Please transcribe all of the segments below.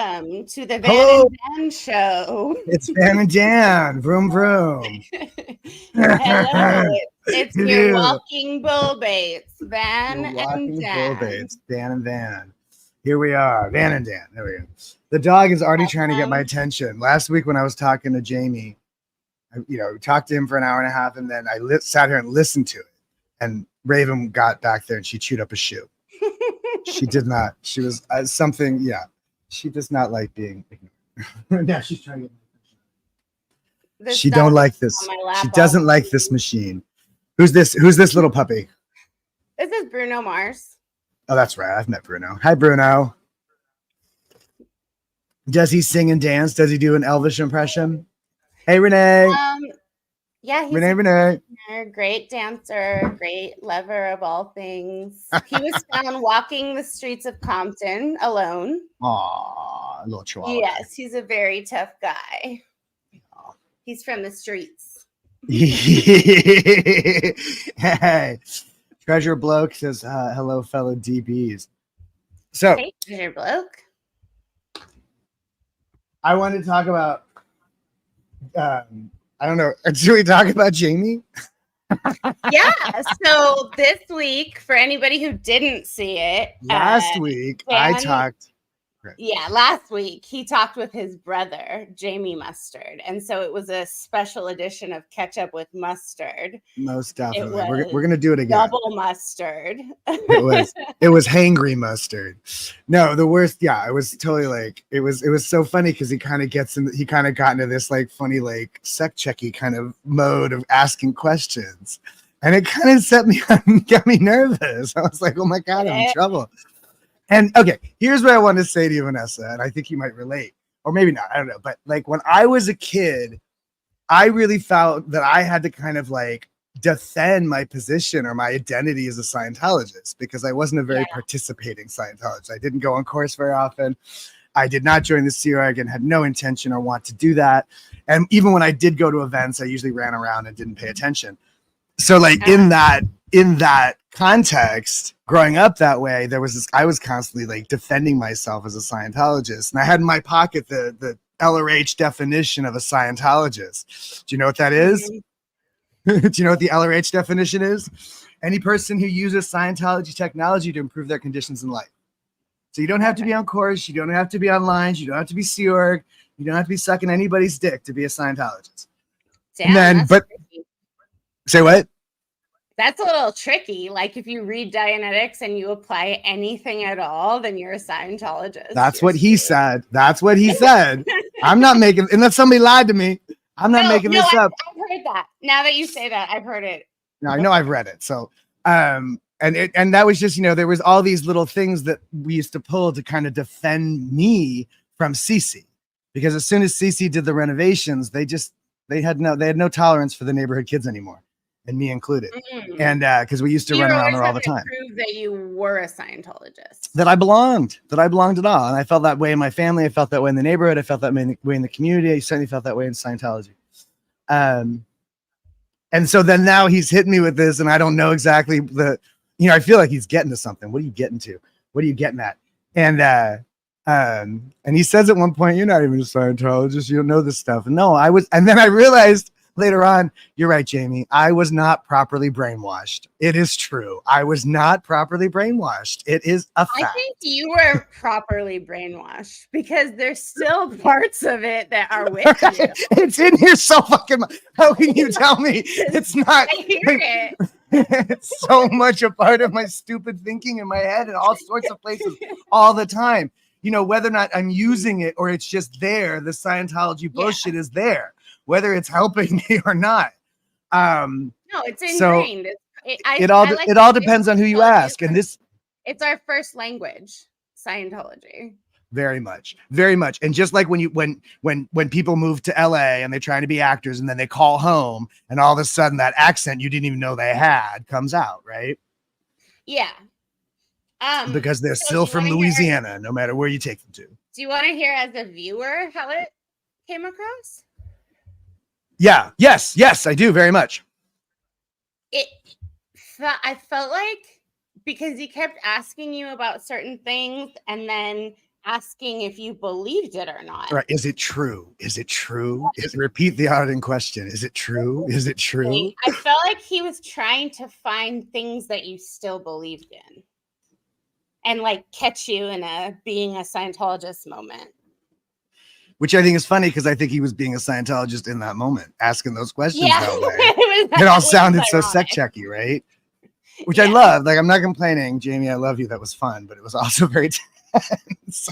welcome to the Van Hello, and Dan show. it's Van and Dan. Vroom vroom. Hello, it's your Hello. walking bullbaits, Van You're and walking Dan. Bullbaits, Dan and Van. Here we are, Van and Dan. There we go. The dog is already trying to get my attention. Last week when I was talking to Jamie, I talked to him for an hour and a half, and then I sat here and listened to it. And Raven got back there and she chewed up a shoe. She did not. She was something. Yeah, she does not like being ignored. Now she's trying to get. She don't like this. She doesn't like this machine. Who's this? Who's this little puppy? This is Bruno Mars. Oh, that's right. I've met Bruno. Hi, Bruno. Does he sing and dance? Does he do an Elvish impression? Hey, Renee. Yeah, he's Renee. A great dancer, great lover of all things. He was found walking the streets of Compton alone. Aw, a little chihuahua. Yes, he's a very tough guy. He's from the streets. Hey, Treasure Bloke says, hello, fellow DBs. So, hey, Treasure Bloke. I want to talk about, I don't know, should we talk about Jamie? Yeah, so this week, for anybody who didn't see it, last week he talked with his brother, Jamie Mustard. And so it was a special edition of Catch Up with Mustard. Most definitely. We're going to do it again. Double mustard. It was hangry mustard. No, the worst. Yeah, it was totally like, it was so funny because he kind of got into this like funny, like sec checky kind of mode of asking questions. And it kind of got me nervous. I was like, oh my God, I'm in trouble. And okay, here's what I want to say to you, Vanessa, and I think you might relate, or maybe not, I don't know. But like when I was a kid, I really felt that I had to kind of like defend my position or my identity as a Scientologist because I wasn't a very participating Scientologist. I didn't go on course very often. I did not join the Sea Org and had no intention or want to do that. And even when I did go to events, I usually ran around and didn't pay attention. So like in that context, growing up that way, I was constantly like defending myself as a Scientologist. And I had in my pocket the LRH definition of a Scientologist. Do you know what that is? Do you know what the LRH definition is? Any person who uses Scientology technology to improve their conditions in life. So you don't have to be on course. You don't have to be online. You don't have to be Sea Org. You don't have to be sucking anybody's dick to be a Scientologist. Damn, say what? That's a little tricky. Like if you read Dianetics and you apply anything at all, then you're a Scientologist. That's what he said. I'm not making, unless somebody lied to me. I'm not making this up. I've heard that. Now that you say that, I've heard it. No, I know I've read it. So, and that was just, there was all these little things that we used to pull to kind of defend me from Cece, because as soon as Cece did the renovations, they had no tolerance for the neighborhood kids anymore, and me included. And because we used to run around there all the time. Prove that you were a Scientologist. That I belonged at all. And I felt that way in my family. I felt that way in the neighborhood. I felt that way in the community. I certainly felt that way in Scientology. And so then now he's hitting me with this, and I don't know exactly I feel like he's getting to something. What are you getting to? What are you getting at? And he says at one point, you're not even a Scientologist. You don't know this stuff. And no, I was. And then I realized later on, you're right, Jamie. I was not properly brainwashed. It is true. I was not properly brainwashed. It is a fact. I think you were properly brainwashed because there's still parts of it that are with you. It's in here so fucking much. How can you tell me it's not? I hear it. It's so much a part of my stupid thinking in my head in all sorts of places all the time. Whether or not I'm using it or it's just there, the Scientology bullshit is there, whether it's helping me or not. No, it's ingrained. It all depends on who you ask. And it's our first language, Scientology. Very much. And just like when people move to LA and they're trying to be actors and then they call home and all of a sudden that accent you didn't even know they had comes out, right? Yeah. Because they're still from Louisiana, no matter where you take them to. Do you want to hear as a viewer how it came across? Yeah. Yes, I do very much. I felt like because he kept asking you about certain things and then asking if you believed it or not. Right. Is it true? Is it true? Repeat the auditing question. Is it true? Is it true? I felt like he was trying to find things that you still believed in and like catch you in being a Scientologist moment. Which I think is funny because I think he was being a Scientologist in that moment, asking those questions that way. It all sounded so sec-checky, right? Which I love. Like, I'm not complaining. Jamie, I love you. That was fun, but it was also very tense.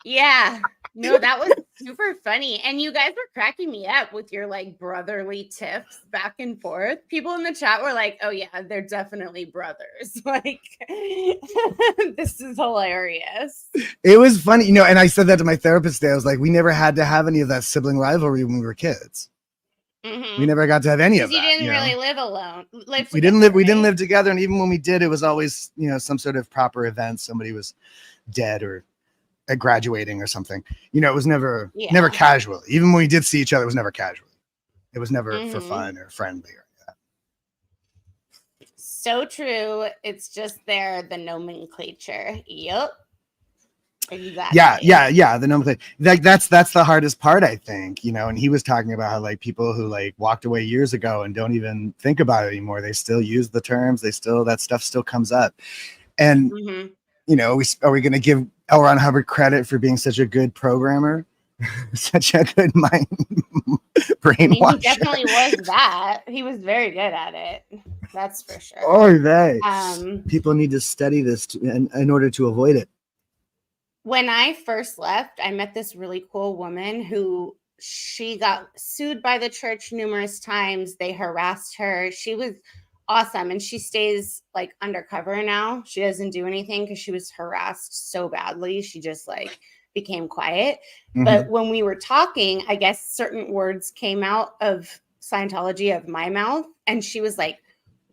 Yeah. No, that was super funny. And you guys were cracking me up with your like brotherly tips back and forth. People in the chat were like, oh yeah, they're definitely brothers. Like, this is hilarious. It was funny, and I said that to my therapist today. I was like, we never had to have any of that sibling rivalry when we were kids. Mm-hmm. We never got to have any of that. You didn't really live alone. We didn't live together. And even when we did, it was always, some sort of proper event. Somebody was dead or graduating or something. It was never casual. Even when we did see each other, it was never casual. It was never for fun or friendly or that. So true. It's just the nomenclature. Yep. Exactly. Yeah. The nomenclature. Like that's the hardest part, I think. And he was talking about how like people who like walked away years ago and don't even think about it anymore. They still use the terms. That stuff still comes up. And are we going to give L. Ron Hubbard credit for being such a good programmer? Such a good mind brainwasher. He definitely was that. He was very good at it. That's for sure. Oh, they. People need to study this in order to avoid it. When I first left, I met this really cool woman who she got sued by the church numerous times. They harassed her. She was awesome. And she stays like undercover now. She doesn't do anything because she was harassed so badly. She just like became quiet. Mm-hmm. But when we were talking, I guess certain words came out of Scientology of my mouth. And she was like,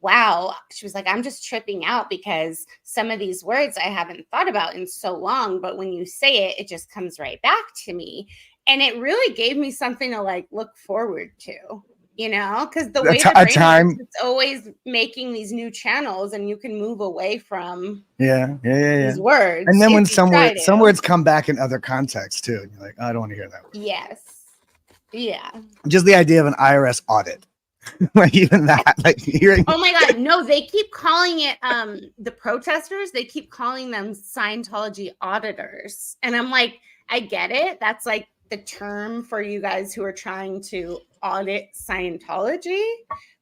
wow. She was like, I'm just tripping out because some of these words I haven't thought about in so long. But when you say it, it just comes right back to me. And it really gave me something to like look forward to. Because the way the brain works, it's always making these new channels, and you can move away from these words. And then when some words come back in other contexts too, and you're like, oh, I don't want to hear that word. Yes, yeah. Just the idea of an IRS audit, like even that, like hearing. Oh my God, no! They keep calling it the protesters. They keep calling them Scientology auditors, and I'm like, I get it. That's like the term for you guys who are trying to audit Scientology,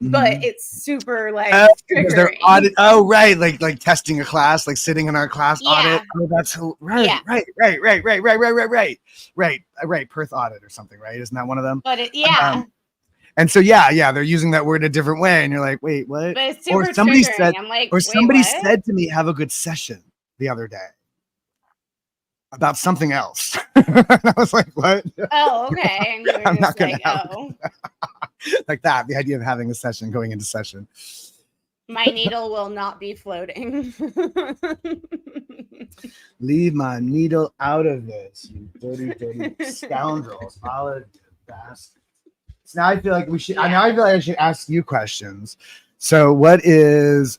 but it's super like triggering. Right, like testing a class, like sitting in our class audit. Oh, that's right. Perth audit or something, right? Isn't that one of them? But and so they're using that word a different way, and you're like, wait, what? But it's super triggering. I'm like, somebody said to me, have a good session the other day about something else. I was like, what? Oh, okay. And you were I'm just not gonna like, oh. Like that, the idea of having a session, going into session. My needle will not be floating. Leave my needle out of this, you dirty scoundrels. Solid bastard. So now I feel like we should, now I feel like I should ask you questions. So what is...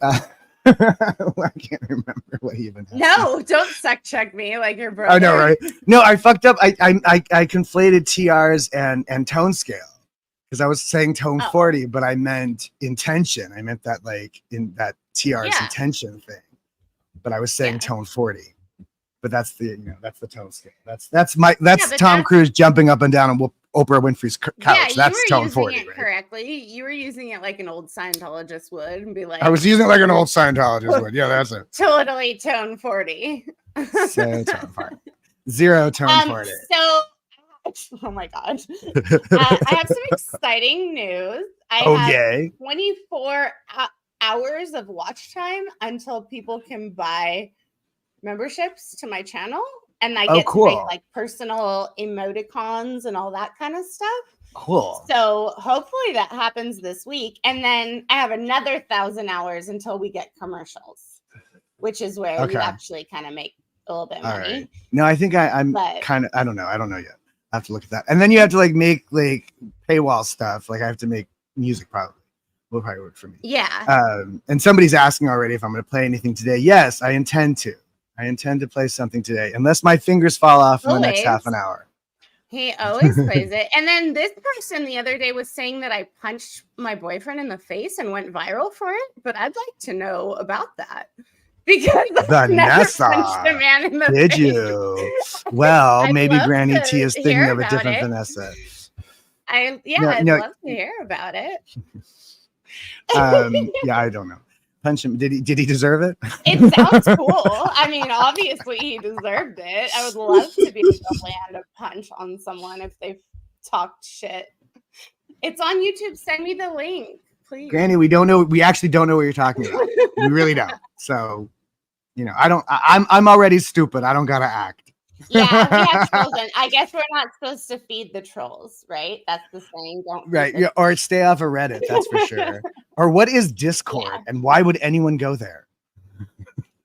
I can't remember what he even had. No, don't suck check me like your brother. I know, right? No, I fucked up. I conflated TRs and tone scale because I was saying tone 40, but I meant intention. I meant that like in that TR's intention thing. But I was saying tone 40. But that's the that's the tone scale. That's Tom Cruise jumping up and down on Oprah Winfrey's couch. Yeah, that's tone 40. You were using it correctly. You were using it like an old Scientologist would and be like, I was using it like an old Scientologist would. Yeah, that's it. Totally tone 40. So tone 40. 0 tone 40. So, oh my God. I have some exciting news. I have 24 hours of watch time until people can buy memberships to my channel, and I get to make like personal emoticons and all that kind of stuff. Cool. So hopefully that happens this week, and then I have another 1,000 hours until we get commercials, which is where we actually kind of make a little bit of money. Right. No, I think I'm kind of I don't know yet. I have to look at that, and then you have to like make like paywall stuff. Like I have to make music probably. Will probably work for me. Yeah. And somebody's asking already if I'm going to play anything today. Yes, I intend to. I intend to play something today, unless my fingers fall off in the next half an hour. He always plays it. And then this person the other day was saying that I punched my boyfriend in the face and went viral for it. But I'd like to know about that. Because I've never punched a man in the face. Did you? Well, maybe Granny T is thinking of a different Vanessa. I'd love to hear about it. Yeah, I don't know. Punch him. Did he deserve it? It sounds cool. I mean, obviously he deserved it. I would love to be able to land a punch on someone if they've talked shit. It's on YouTube. Send me the link, please. Granny, we don't know. We actually don't know what you're talking about. We really don't. So, you know, I'm already stupid. I don't gotta act. Yeah, we have trolls, and I guess we're not supposed to feed the trolls, right? That's the saying. Don't yeah, or stay off of Reddit. That's for sure. Or what is Discord, and why would anyone go there?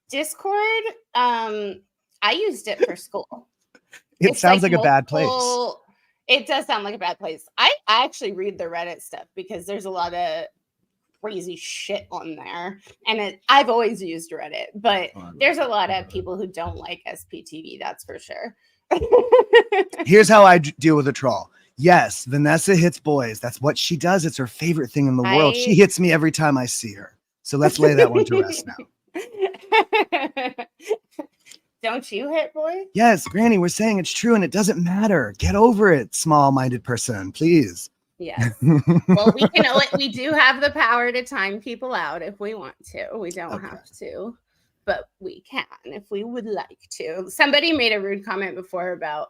Discord, I used it for school. It sounds like a bad place. It does sound like a bad place. I actually read the Reddit stuff because there's a lot of crazy shit on there, and I've always used Reddit, but there's a lot of people who don't like SPTV, that's for sure. Here's how I deal with a troll. Yes, Vanessa hits boys. That's what she does. It's her favorite thing in the world. She hits me every time I see her. So let's lay that one to rest now. Don't you hit boys? Yes, Granny, we're saying it's true and it doesn't matter. Get over it, small-minded person, please. Yes. Well, we do have the power to time people out if we want to. We don't have to, but we can if we would like to. Somebody made a rude comment before about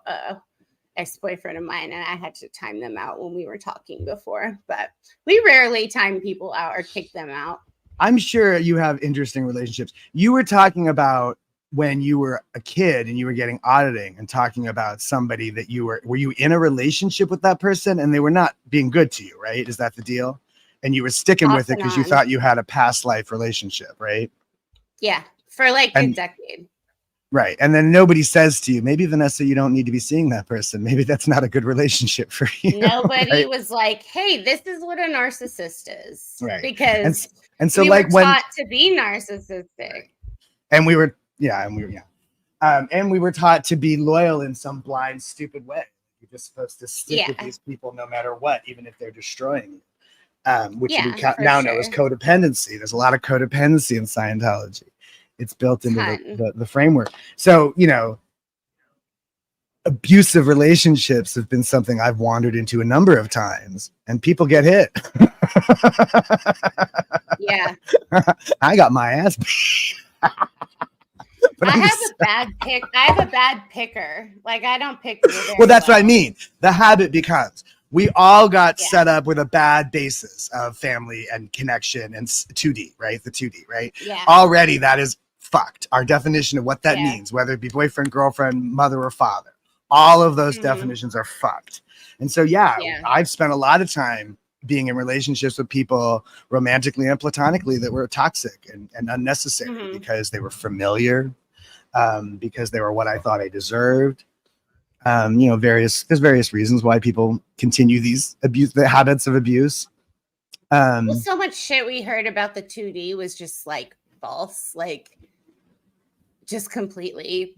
ex-boyfriend of mine, and I had to time them out when we were talking before, but we rarely time people out or kick them out. I'm sure you have interesting relationships. You were talking about when you were a kid and you were getting auditing and talking about somebody that were you in a relationship with that person and they were not being good to you, right? Is that the deal? And you were sticking with it because you thought you had a past life relationship, right? Yeah, for like a decade. Right. And then nobody says to you, maybe Vanessa, you don't need to be seeing that person. Maybe that's not a good relationship for you. Nobody was like, hey, this is what a narcissist is. Right. Because and so we like were taught to be narcissistic. Right. And we were taught to be loyal in some blind, stupid way. You're just supposed to stick with these people no matter what, even if they're destroying you. Which we now know is codependency. There's a lot of codependency in Scientology. It's built into the framework. So, you know, abusive relationships have been something I've wandered into a number of times, and people get hit. Yeah. I got my ass beat. I have a bad picker. Like, I don't pick. Well, that's what I mean. The habit becomes we all got set up with a bad basis of family and connection and 2D, right? The 2D, right? Yeah. Already that is fucked. Our definition of what that means, whether it be boyfriend, girlfriend, mother, or father, all of those definitions are fucked. And so, I've spent a lot of time being in relationships with people romantically and platonically that were toxic and unnecessary because they were familiar, because they were what I thought I deserved. You know, there's various reasons why people continue the habits of abuse. Well, so much shit we heard about the 2D was just like false, like just completely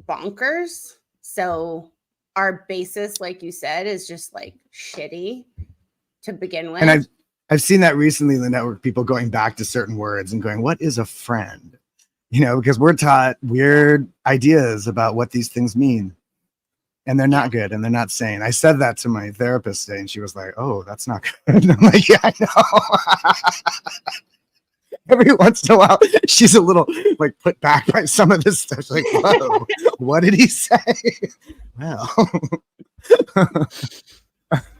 bonkers. So our basis, like you said, is just like shitty to begin with. And I've seen that recently in the network, people going back to certain words and going, what is a friend? You know, because we're taught weird ideas about what these things mean. And they're not good and they're not sane. I said that to my therapist today and she was like, oh, that's not good. And I'm like, yeah, I know. Every once in a while, she's a little like put back by some of this stuff. She's like, whoa, what did he say? Well,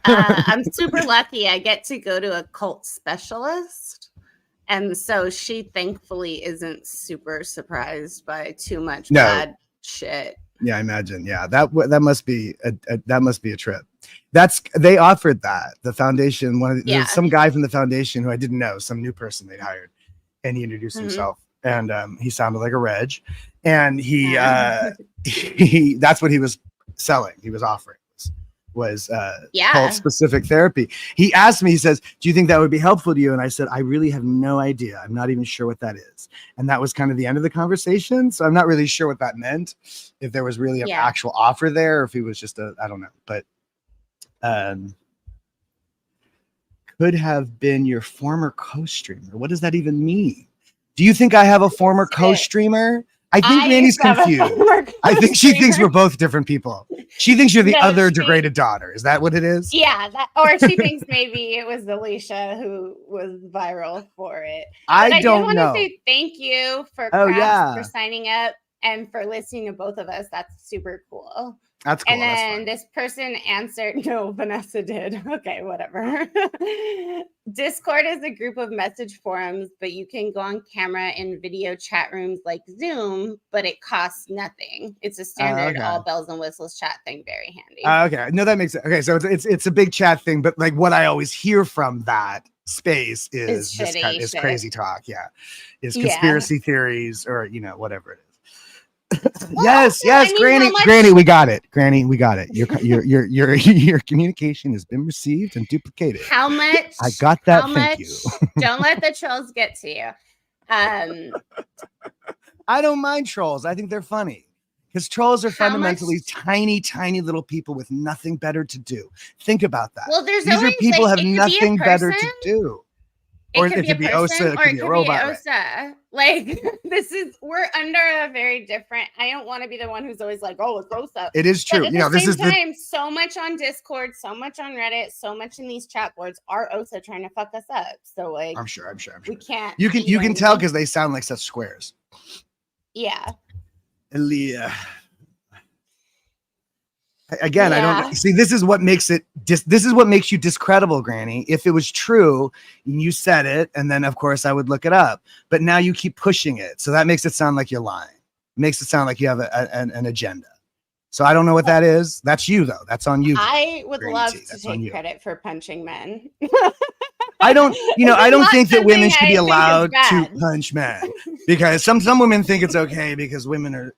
I'm super lucky. I get to go to a cult specialist. And so she thankfully isn't super surprised by too much bad shit. Yeah, I imagine. Yeah, that must be a trip. They offered that. The foundation, there's some guy from the foundation who I didn't know, some new person they hired, and he introduced himself, and he sounded like a reg, and he that's what he was selling. He was offering cult specific therapy. He asked me, he says, do you think that would be helpful to you? And I said, I really have no idea. I'm not even sure what that is. And that was kind of the end of the conversation. So I'm not really sure what that meant, if there was really an actual offer there, or if he was just I don't know, but could have been your former co-streamer. What does that even mean? Do you think I have a former co-streamer? I think Randy's confused. I think she thinks we're both different people. She thinks you're the other degraded daughter. Is that what it is? Yeah. Or she thinks maybe it was Alicia who was viral for it. But I don't know. I want to say thank you for Crafts for signing up and for listening to both of us. That's super cool. That's cool. And then this person answered, no, Vanessa did. Okay, whatever. Discord is a group of message forums, but you can go on camera in video chat rooms like Zoom, but it costs nothing. It's a standard all bells and whistles chat thing. Very handy. Okay. No, that makes sense. Okay. So it's a big chat thing, but like what I always hear from that space is this kind of crazy talk. Yeah. Is conspiracy theories or, you know, whatever it is. Well, yes, I mean, Granny, we got it. Granny, we got it. Your communication has been received and duplicated. How much? I got that. Thank you. Don't let the trolls get to you. I don't mind trolls. I think they're funny because trolls are fundamentally tiny little people with nothing better to do. Think about that. Well, these are people have nothing better to do. Or it could be a person, or it could be a robot. Like we're under a very different. I don't want to be the one who's always like, "Oh, it's OSA." It is true. But at the same time, so much on Discord, so much on Reddit, so much in these chat boards are OSA trying to fuck us up. So like, I'm sure. We can't. You can tell because they sound like such squares. Yeah. Aaliyah. Again, I don't see. This is what makes it. This is what makes you discredible, Granny. If it was true, you said it, and then of course I would look it up. But now you keep pushing it, so that makes it sound like you're lying. It makes it sound like you have an agenda. So I don't know what that is. That's you though. That's on you. I would love to take credit for punching men. I don't. I don't think that women should be allowed to punch men because some women think it's okay because women are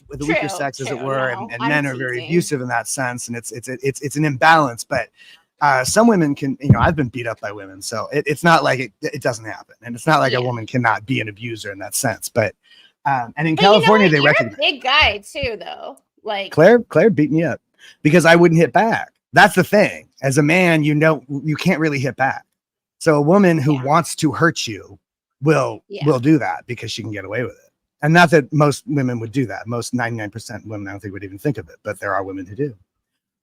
the weaker sex, as it were, and men are very abusive in that sense, and it's an imbalance. But some women can, I've been beat up by women, so it's not like it doesn't happen, and it's not like a woman cannot be an abuser in that sense. But and in California, they recognize. You're a big guy too, though. Like Claire beat me up because I wouldn't hit back. That's the thing. As a man, you can't really hit back. So a woman who wants to hurt you will do that because she can get away with it. And not that most women would do that. Most 99% women, I don't think would even think of it, but there are women who do.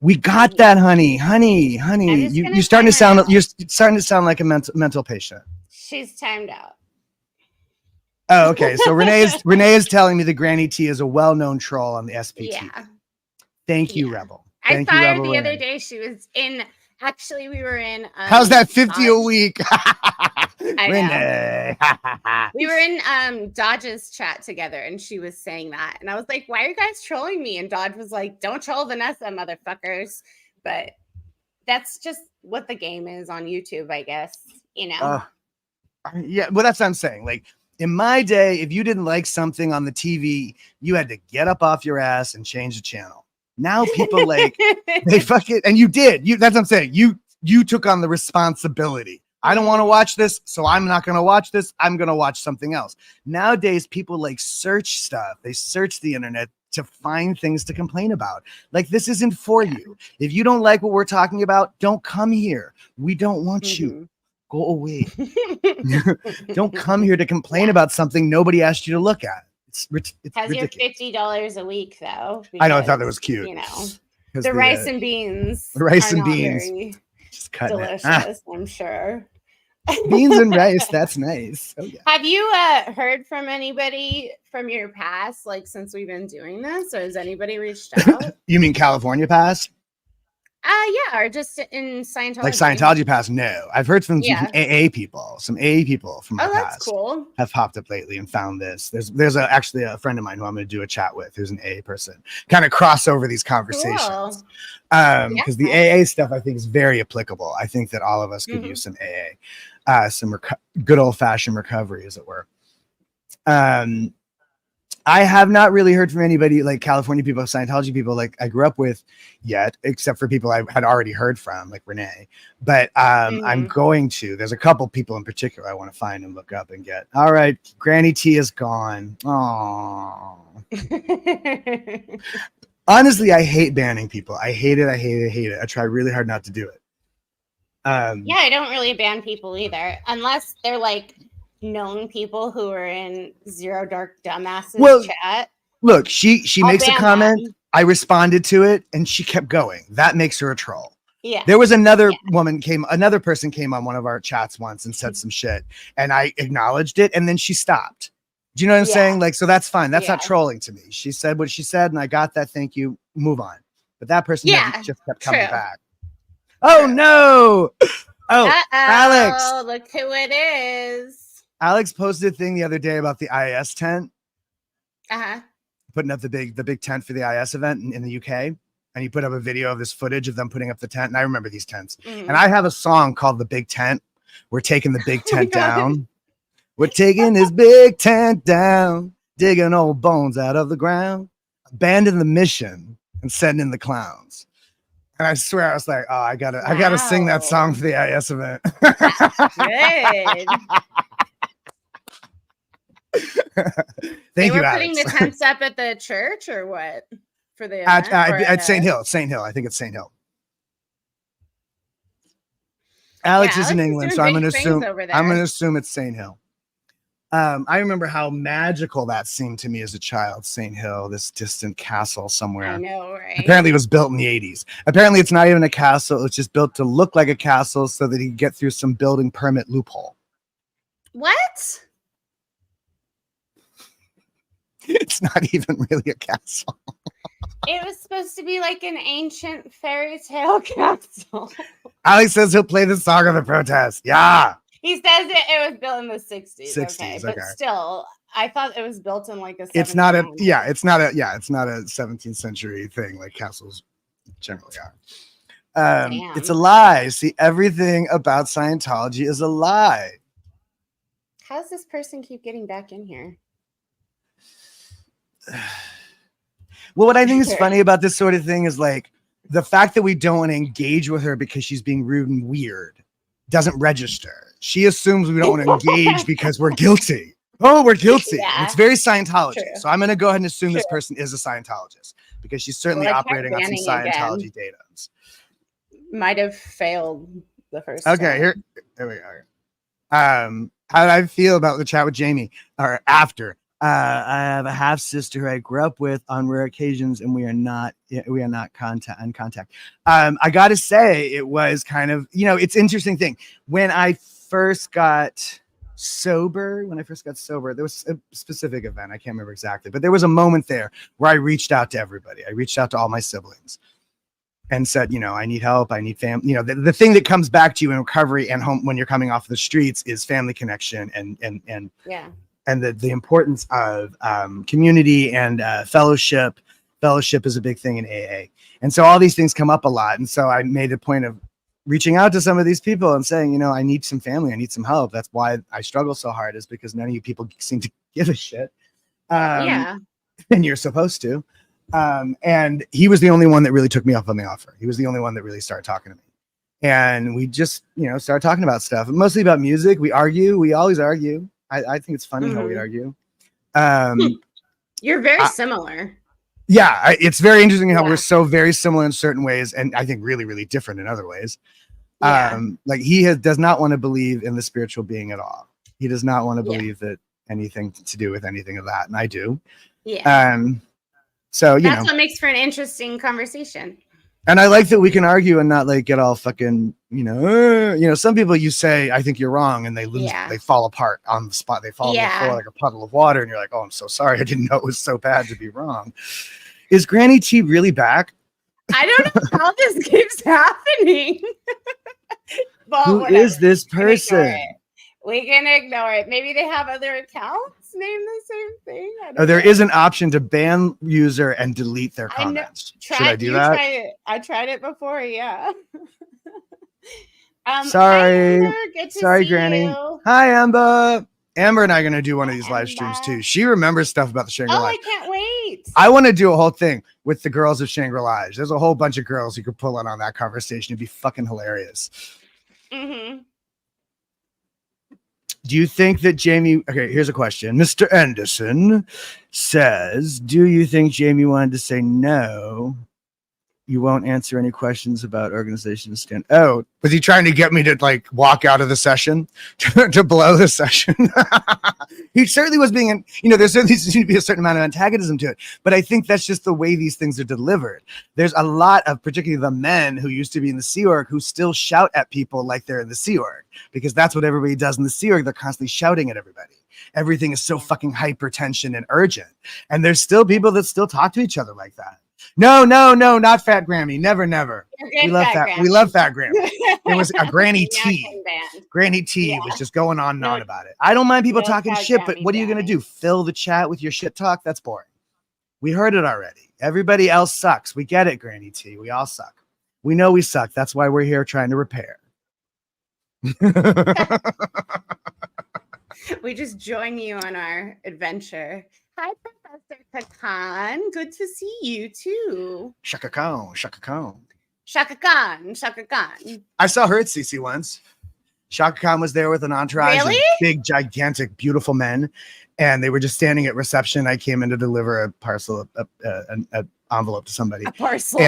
We got that, honey. You're starting to sound like a mental patient. She's timed out. Oh, okay. So Renee is telling me the Granny T is a well-known troll on the SPT. Yeah. Thank you, Rebel. I saw her the other day. She was in. Actually, we were in. How's that 50 a week? I know. We were in Dodge's chat together, and she was saying that, and I was like, "Why are you guys trolling me?" And Dodge was like, "Don't troll Vanessa, motherfuckers." But that's just what the game is on YouTube, I guess. Yeah, well, that's what I'm saying. Like in my day, if you didn't like something on the TV, you had to get up off your ass and change the channel. Now people like they fuck it, and you did. That's what I'm saying. You took on the responsibility. I don't want to watch this, so I'm not going to watch this. I'm going to watch something else. Nowadays, people like search stuff. They search the internet to find things to complain about. Like this isn't for you. If you don't like what we're talking about, don't come here. We don't want you. Go away. Don't come here to complain about something nobody asked you to look at. It's Has ridiculous. Your $50 a week though? Because, I know. I thought that was cute. The rice and beans. The rice and beans. Just cutting delicious, I'm sure. Beans and rice. That's nice. Oh, yeah. Have you heard from anybody from your past, like since we've been doing this, or has anybody reached out? You mean California past? Yeah, or just in Scientology. Like Scientology past? No, I've heard from some AA people. Some AA people from my past cool. have popped up lately and found this. There's actually a friend of mine who I'm going to do a chat with, who's an AA person. Kind of cross over these conversations. Because the AA stuff I think is very applicable. I think that all of us could use some AA, some good old fashioned recovery, as it were. I have not really heard from anybody like California people, Scientology people like I grew up with yet, except for people I had already heard from, like Renee. But I'm going to. There's a couple people in particular I want to find and look up and get. All right, Granny T is gone. Oh. Honestly, I hate banning people. I hate it. I hate it. I hate it. I try really hard not to do it. Yeah, I don't really ban people either, unless they're like known people who are in Zero Dark Dumbasses chat. Look, she makes a comment. Them. I responded to it, and she kept going. That makes her a troll. Yeah. There was another another person came on one of our chats once and said some shit, and I acknowledged it, and then she stopped. Do you know what I'm saying? Like, so that's fine. That's not trolling to me. She said what she said, and I got that. Thank you. Move on. But that person just kept coming back. Oh no! Oh, Alex! Look who it is. Alex posted a thing the other day about the IS tent. Putting up the big tent for the IS event in the UK, and he put up a video of this footage of them putting up the tent. And I remember these tents. And I have a song called "The Big Tent." We're taking the big tent down. We're taking this big tent down, digging old bones out of the ground, abandoning the mission, and sending the clowns. And I swear, I was like, oh, I gotta sing that song for the IS event. Good. Thank you, were Alex. putting the tents up at the church or what? For the event, at St. Hill. St. Hill. I think it's St. Hill. Alex is in England, so I'm gonna assume it's St. Hill. I remember how magical that seemed to me as a child. St. Hill, this distant castle somewhere. I know, right? Apparently, it was built in the 80s. Apparently, it's not even a castle. It's just built to look like a castle so that he could get through some building permit loophole. What? It's not even really a castle. It was supposed to be like an ancient fairy tale castle. Alex says he'll play the song of the protest. Yeah. He says it was built in the 60s. Okay, but still, I thought it was built in like a. It's not a 17th century thing like castles generally are. It's a lie. See, everything about Scientology is a lie. How does this person keep getting back in here? Well, what I think is funny about this sort of thing is like the fact that we don't want to engage with her because she's being rude and weird doesn't register. She assumes we don't want to engage because we're guilty. Oh, we're guilty. Yeah. It's very Scientology. True. So I'm going to go ahead and assume this person is a Scientologist because she's certainly operating on some Scientology data. Might have failed the first time. Okay, here we go. How did I feel about the chat with Jamie or after? I have a half sister who I grew up with on rare occasions, and we are not in contact. I got to say, it was kind of, it's an interesting thing. When I first got sober, there was a specific event. I can't remember exactly, but there was a moment there where I reached out to everybody. I reached out to all my siblings and said, I need help. I need family. The thing that comes back to you in recovery and home when you're coming off the streets is family connection and yeah. And the importance of community and fellowship. Fellowship is a big thing in AA. And so all these things come up a lot. And so I made a point of reaching out to some of these people and saying, I need some family. I need some help. That's why I struggle so hard, is because none of you people seem to give a shit. Yeah. And you're supposed to. And he was the only one that really took me up on the offer. He was the only one that really started talking to me. And we just, started talking about stuff, mostly about music. We argue. We always argue. I think it's funny how we argue. You're very similar. Yeah, it's very interesting how we're so very similar in certain ways, and I think really, really different in other ways. Yeah. Like he does not want to believe in the spiritual being at all. He does not want to believe that anything to do with anything of that, and I do. Yeah. So that's what makes for an interesting conversation. And I like that we can argue and not like get all fucking, some people you say, I think you're wrong, and they lose, they fall apart on the spot. They fall on the floor like a puddle of water, and you're like, oh, I'm so sorry. I didn't know it was so bad to be wrong. Is Granny T really back? I don't know how this keeps happening. Who is this person? We can ignore it. Maybe they have other accounts named the same thing. There is an option to ban user and delete their comments. Should I do that? I tried it before. Yeah. Sorry. Hi, Amber. Good to see Granny. you. Hi, Amber. Amber and I are going to do one of these live streams too. She remembers stuff about the Shangri-La. Oh, I can't wait. I want to do a whole thing with the girls of Shangri-La. There's a whole bunch of girls you could pull on that conversation. It'd be fucking hilarious. Mm-hmm. Do you think that Jamie... Okay, here's a question. Mr. Anderson says, do you think Jamie wanted to say no? You won't answer any questions about organization stand. Oh, was he trying to get me to like walk out of the session to blow the session? He certainly was being, there certainly seems to be a certain amount of antagonism to it, but I think that's just the way these things are delivered. There's a lot of, particularly the men who used to be in the Sea Org, who still shout at people like they're in the Sea Org, because that's what everybody does in the Sea Org. They're constantly shouting at everybody. Everything is so fucking hypertension and urgent. And there's still people that still talk to each other like that. No, not Fat Grammy. Never. We love Fat. We love Fat Grammy. There was a Granny T. Granny T was just going on and on about it. I don't mind people talking shit, but what are you gonna do? Fill the chat with your shit talk? That's boring. We heard it already. Everybody else sucks. We get it, Granny T. We all suck. We know we suck. That's why we're here trying to repair. We just join you on our adventure. Hi, Professor Kakan. Good to see you too. Shaka Khan. Shaka Khan. I saw her at CC once. Shaka Khan was there with an entourage of big, gigantic, beautiful men, and they were just standing at reception. I came in to deliver a parcel, an envelope to somebody. A parcel.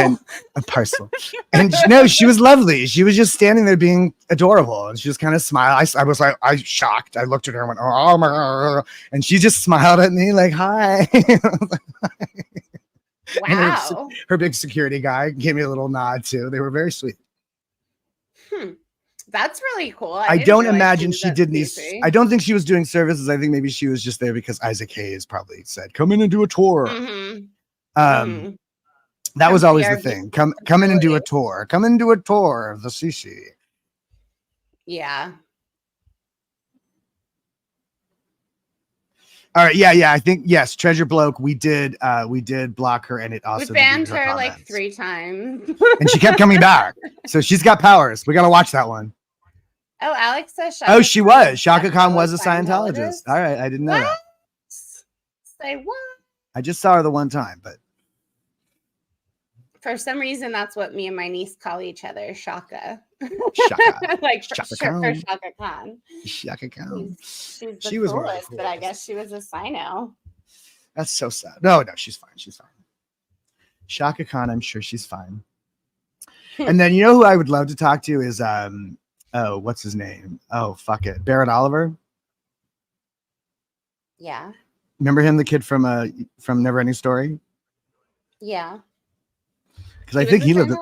And no, she was lovely. She was just standing there being adorable, and she just kind of smiled. I was like, I shocked. I looked at her and went, oh my God. And she just smiled at me like, hi. Wow. Her big security guy gave me a little nod too. They were very sweet. That's really cool. I don't imagine she did these. I don't think she was doing services. I think maybe she was just there because Isaac Hayes probably said, come in and do a tour. Mm-hmm. That was always the thing. Come in and do a tour. Come in and do a tour of the CC. Yeah. All right. Yeah. I think yes. Treasure Bloke. We did block her, and it also we banned her like 3 times, and she kept coming back. So she's got powers. We gotta watch that one. Oh, Alex says. She was. Shaka Khan was a Scientologist. All right, I didn't know that. Say what? I just saw her the one time, but for some reason, that's what me and my niece call each other, Shaka. Like Shaka Khan. Shaka Khan. Shaka Khan. She's the coolest, but I guess she was a Sino. That's so sad. No, she's fine. Shaka Khan, I'm sure she's fine. And then you know who I would love to talk to is what's his name? Oh, fuck it. Barrett Oliver. Yeah. Remember him, the kid from Neverending Story? Yeah. Because I think he lived.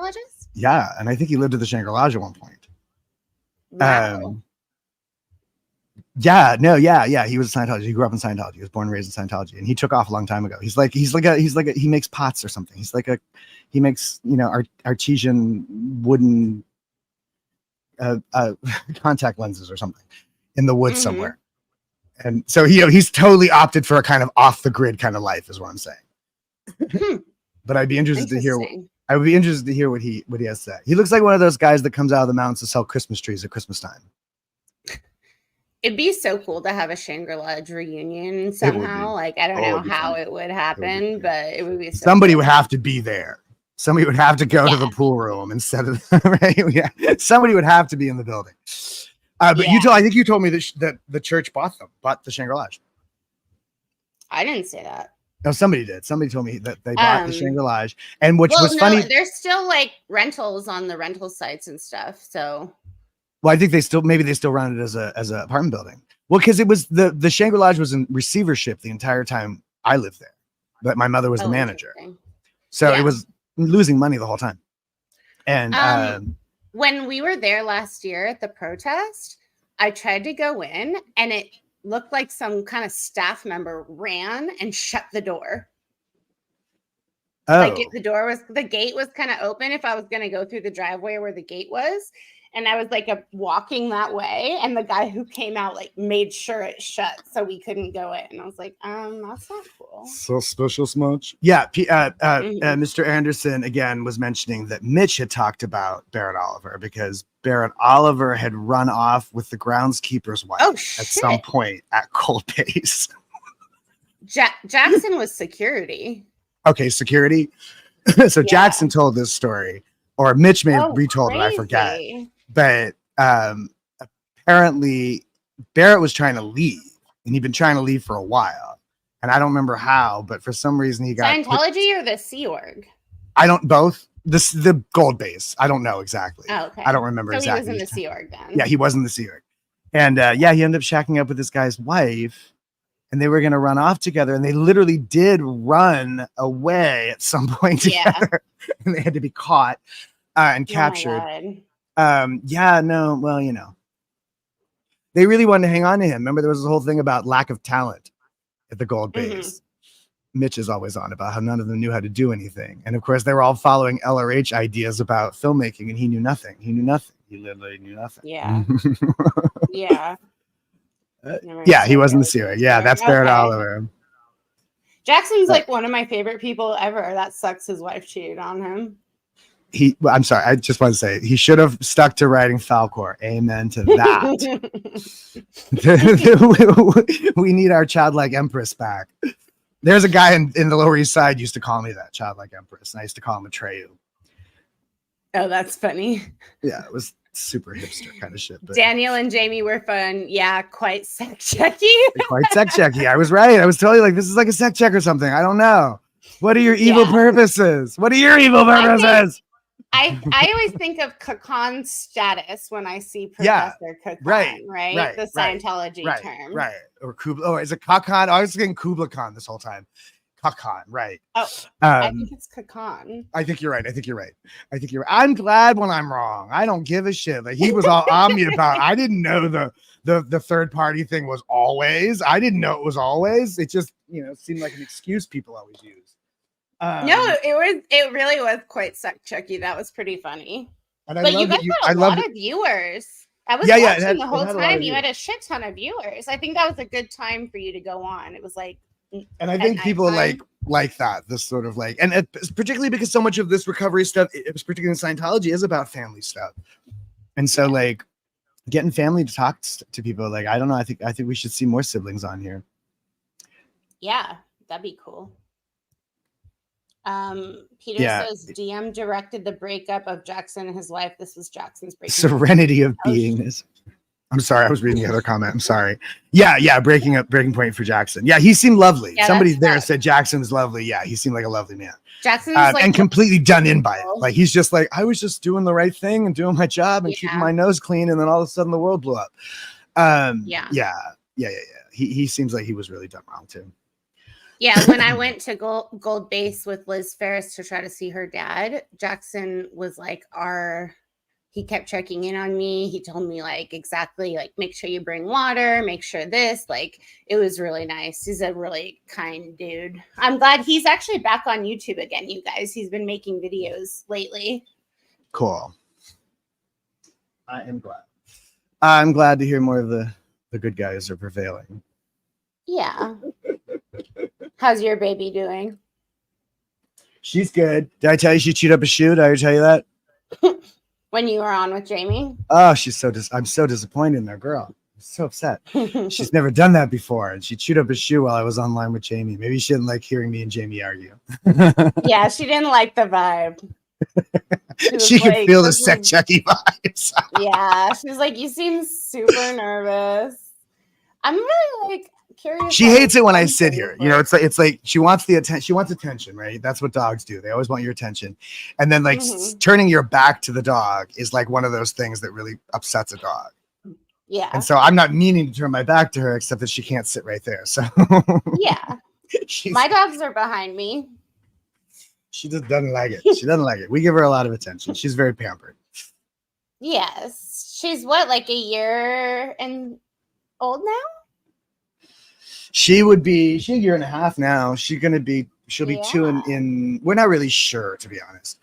Yeah, and I think he lived at the Shangri-La at one point. Wow. Yeah. He was a Scientologist. He grew up in Scientology. He was born and raised in Scientology, and he took off a long time ago. He makes pots or something. He makes artesian wooden contact lenses or something in the woods somewhere. And so he's totally opted for a kind of off the grid kind of life, is what I'm saying. But I'd be interested to hear. I would be interested to hear what he has to say. He looks like one of those guys that comes out of the mountains to sell Christmas trees at Christmas time. It'd be so cool to have a Shangri-La reunion somehow. Like, I don't know how it would happen, but it would be. Somebody would have to be there. Somebody would have to go to the pool room instead of right. Yeah, somebody would have to be in the building. But I think you told me that the church bought the Shangri-La. I didn't say that. No, somebody did. Somebody told me that they bought the Shangri-La, and which was funny. There's still like rentals on the rental sites and stuff. So, well, I think they still run it as a apartment building. Well, because it was the Shangri-La was in receivership the entire time I lived there, but my mother was the manager, so it was losing money the whole time. And when we were there last year at the protest, I tried to go in, and it looked like some kind of staff member ran and shut the door. Oh. Like the gate was kind of open if I was going to go through the driveway where the gate was. and I was like walking that way, and the guy who came out like made sure it shut so we couldn't go in. I was like, that's not cool. So special smudge. Yeah, Mr. Anderson again was mentioning that Mitch had talked about Barrett Oliver because Barrett Oliver had run off with the groundskeeper's wife at some point at Cold Base. Jackson was security. Okay, security. So Jackson told this story, or Mitch may have retold it, I forget. But apparently Barrett was trying to leave, and he'd been trying to leave for a while. And I don't remember how, but for some reason he got Scientology or the Sea Org? I don't both. The Gold Base. I don't know exactly. Oh, okay. I don't remember exactly. So he was in the Sea Org then. Yeah, he was in the Sea Org. And he ended up shacking up with this guy's wife. And they were going to run off together, and they literally did run away at some point together, and they had to be caught and captured. They really wanted to hang on to him. Remember, there was this whole thing about lack of talent at the Gold Base. Mitch is always on about how none of them knew how to do anything, and of course, they were all following LRH ideas about filmmaking, and he knew nothing. He literally knew nothing. Yeah, yeah. He was in the series. Yeah, that's Barrett Oliver. Jackson's like one of my favorite people ever. That sucks his wife cheated on him. I'm sorry. I just want to say he should have stuck to writing Falcor. Amen to that. We need our childlike empress back. There's a guy in the Lower East Side used to call me that, childlike empress, and I used to call him Atreyu. Oh, that's funny. Yeah, it was super hipster kind of shit. But Daniel and Jamie were fun. Yeah, quite sex checky. Quite sex checky. I was right. I was totally like, this is like a sex check or something. I don't know. What are your evil purposes? What are your evil purposes? I always think of Kakan status when I see Professor Kakan, right? The Scientology term. Right. Or Kubla. Oh, is it Kakan? I was thinking Kubla Khan this whole time. Kakan, right. Oh, I think it's Kakan. I think you're right. I'm glad when I'm wrong. I don't give a shit. Like he was all on me about. I didn't know the third party thing was always. I didn't know it was always. It just seemed like an excuse people always use. No, it really was quite suck chucky. That was pretty funny. But you guys had a lot of viewers. I was watching the whole time. You had a shit ton of viewers. I think that was a good time for you to go on. It was like. And I think people like that, this sort of like, and particularly because so much of this recovery stuff, particularly in Scientology, is about family stuff. And so like getting family to talk to people, like, I don't know. I think we should see more siblings on here. Yeah, that'd be cool. Peter says DM directed the breakup of Jackson and his wife. This was Jackson's breakup. Serenity of beingness. I'm sorry, I was reading the other comment. I'm sorry. Yeah, breaking point for Jackson. Yeah, he seemed lovely. Yeah, somebody there said Jackson was lovely. Yeah, he seemed like a lovely man. Jackson was and completely done in by it. Like he's just like, I was just doing the right thing and doing my job and keeping my nose clean, and then all of a sudden the world blew up. Yeah. He seems like he was really done wrong too. Yeah, when I went to Gold Base with Liz Ferris to try to see her dad, Jackson was like he kept checking in on me. He told me like exactly like make sure you bring water, make sure this, like it was really nice. He's a really kind dude. I'm glad he's actually back on YouTube again, you guys. He's been making videos lately. Cool. I am glad. I'm glad to hear more of the good guys are prevailing. Yeah. How's your baby doing? She's good. Did I tell you she chewed up a shoe? Did I tell you that? When you were on with Jamie? Oh, I'm so disappointed in that girl. I'm so upset. She's never done that before. And she chewed up a shoe while I was online with Jamie. Maybe she didn't like hearing me and Jamie argue. Yeah, she didn't like the vibe. She could feel the sex checky vibes. Yeah, she was like, you seem super nervous. I'm really like curious. She hates it when I sit here. It's like she wants the attention. She wants attention, right? That's what dogs do. They always want your attention. And then like turning your back to the dog is like one of those things that really upsets a dog. Yeah. And so I'm not meaning to turn my back to her, except that she can't sit right there. So yeah. My dogs are behind me. She just doesn't like it. She doesn't like it. We give her a lot of attention. She's very pampered. Yes. She's what, like a year and old now? She's a year and a half now. She'll be 2 in we're not really sure, to be honest.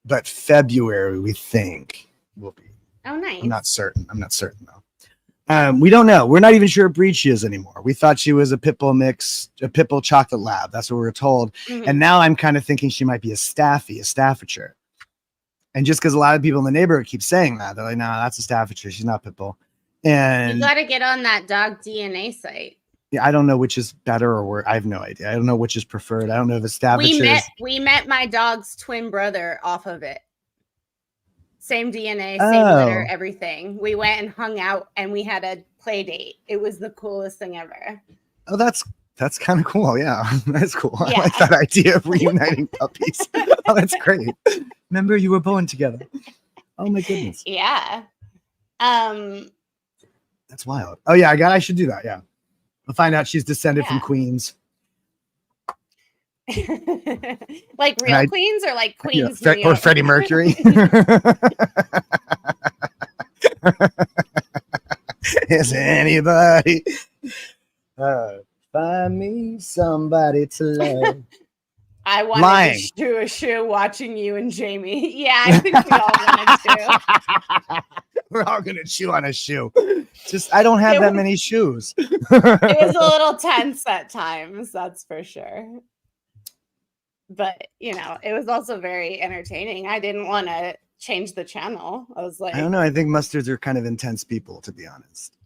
But February, we think will be. Oh, nice. I'm not certain though. We don't know. We're not even sure what breed she is anymore. We thought she was a pit bull mix, a pit bull chocolate lab. That's what we were told. Mhm. And now I'm kind of thinking she might be a Staffordshire. And just because a lot of people in the neighborhood keep saying that, they're like, "No, that's a Staffordshire. She's not pit bull." And you got to get on that dog DNA site. yeah, I don't know which is better or worse. I have no idea. I don't know which is preferred. I don't know if it's Staffordshire. We met my dog's twin brother off of it. Same DNA, same litter, everything. We went and hung out and we had a play date. It was the coolest thing ever. Oh, that's kind of cool. Yeah, that's cool. Yeah. I like that idea of reuniting puppies. Oh, that's great. Remember, you were born together. Oh my goodness. Yeah. That's wild. Oh yeah, I should do that. Yeah, I'll find out she's descended from queens. Like real queens or like queens? Yeah, or Freddie Mercury. Is anybody find me somebody to love? I wanted to do a show watching you and Jamie. Yeah, I think we all wanted to. We're all gonna chew on a shoe. Just I don't have that many shoes. It was a little tense at times, that's for sure. But you know, it was also very entertaining. I didn't want to change the channel. I was like, I don't know. I think mustards are kind of intense people, to be honest.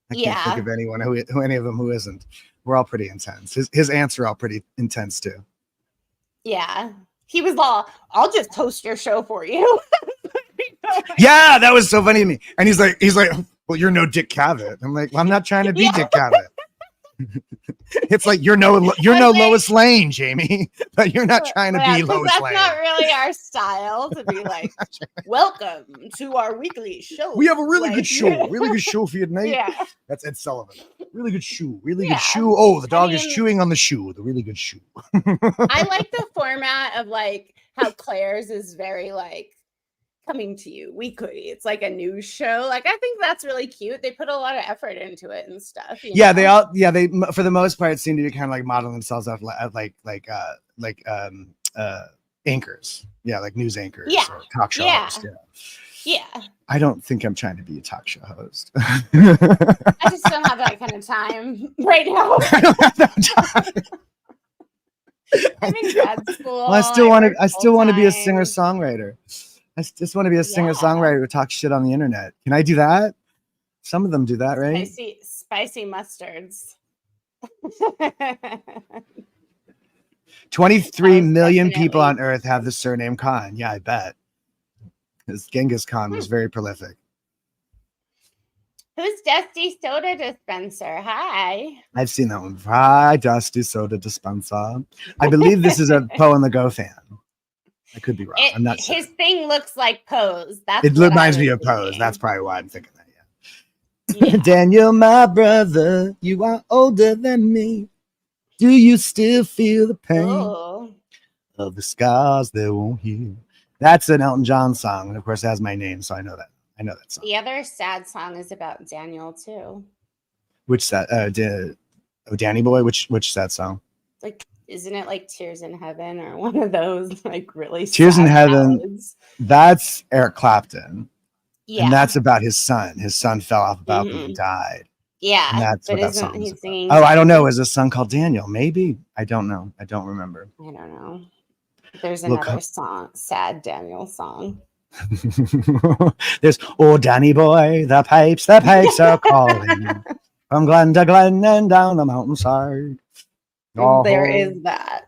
I can't think of anyone who any of them who isn't. We're all pretty intense. His aunts are all pretty intense too. Yeah, he was all, "I'll just host your show for you." Yeah, that was so funny to me. And he's like, "Well, you're no Dick Cavett." I'm like, "Well, I'm not trying to be Dick Cavett." It's like you're no Lois Lane, Jamie, but you're not trying to be Lois Lane. That's not really our style to be like, "Welcome to our weekly show. We have a really good show, really good show for you tonight." Yeah, that's Ed Sullivan. Really good shoe, really good shoe. Oh, the dog is chewing on the shoe. The really good shoe. I like the format of like how Claire's is very like coming to you weekly. It's like a news show. Like I think that's really cute. They put a lot of effort into it and stuff. Yeah, know? they for the most part seem to be kind of like modeling themselves off like anchors. Yeah, like news anchors or talk show hosts. Yeah. I don't think I'm trying to be a talk show host. I just don't have that kind of time right now. I don't have that time. I'm in grad school. Well, I still want to be a singer-songwriter. I just want to be a singer-songwriter who talks shit on the internet. Can I do that? Some of them do that, right? Spicy mustards. 23 million people on Earth have the surname Khan. Yeah, I bet. Because Genghis Khan was very prolific. Who's Dusty Soda Dispenser? Hi. I've seen that one. Hi, Dusty Soda Dispenser. I believe this is a Poe and the Go fan. I could be wrong. I'm not sure. His thing looks like Pose. It reminds me of Pose. That's probably why I'm thinking that. Yeah. Daniel, my brother, you are older than me. Do you still feel the pain of the scars that won't heal? That's an Elton John song, and of course, it has my name, so I know that. I know that song. The other sad song is about Daniel too. Which sad? Danny Boy. Which sad song? Like, isn't it like Tears in Heaven or one of those like really Tears in Heaven? ballads? That's Eric Clapton. Yeah, and that's about his son. His son fell off a balcony and died. Yeah, and that's what that song is about. Oh, I don't know. Is a son called Daniel? Maybe. I don't know. I don't remember. I don't know. There's another song, sad Daniel song. There's Danny boy, the pipes are calling from glen to glen and down the mountainside. Oh, there is that.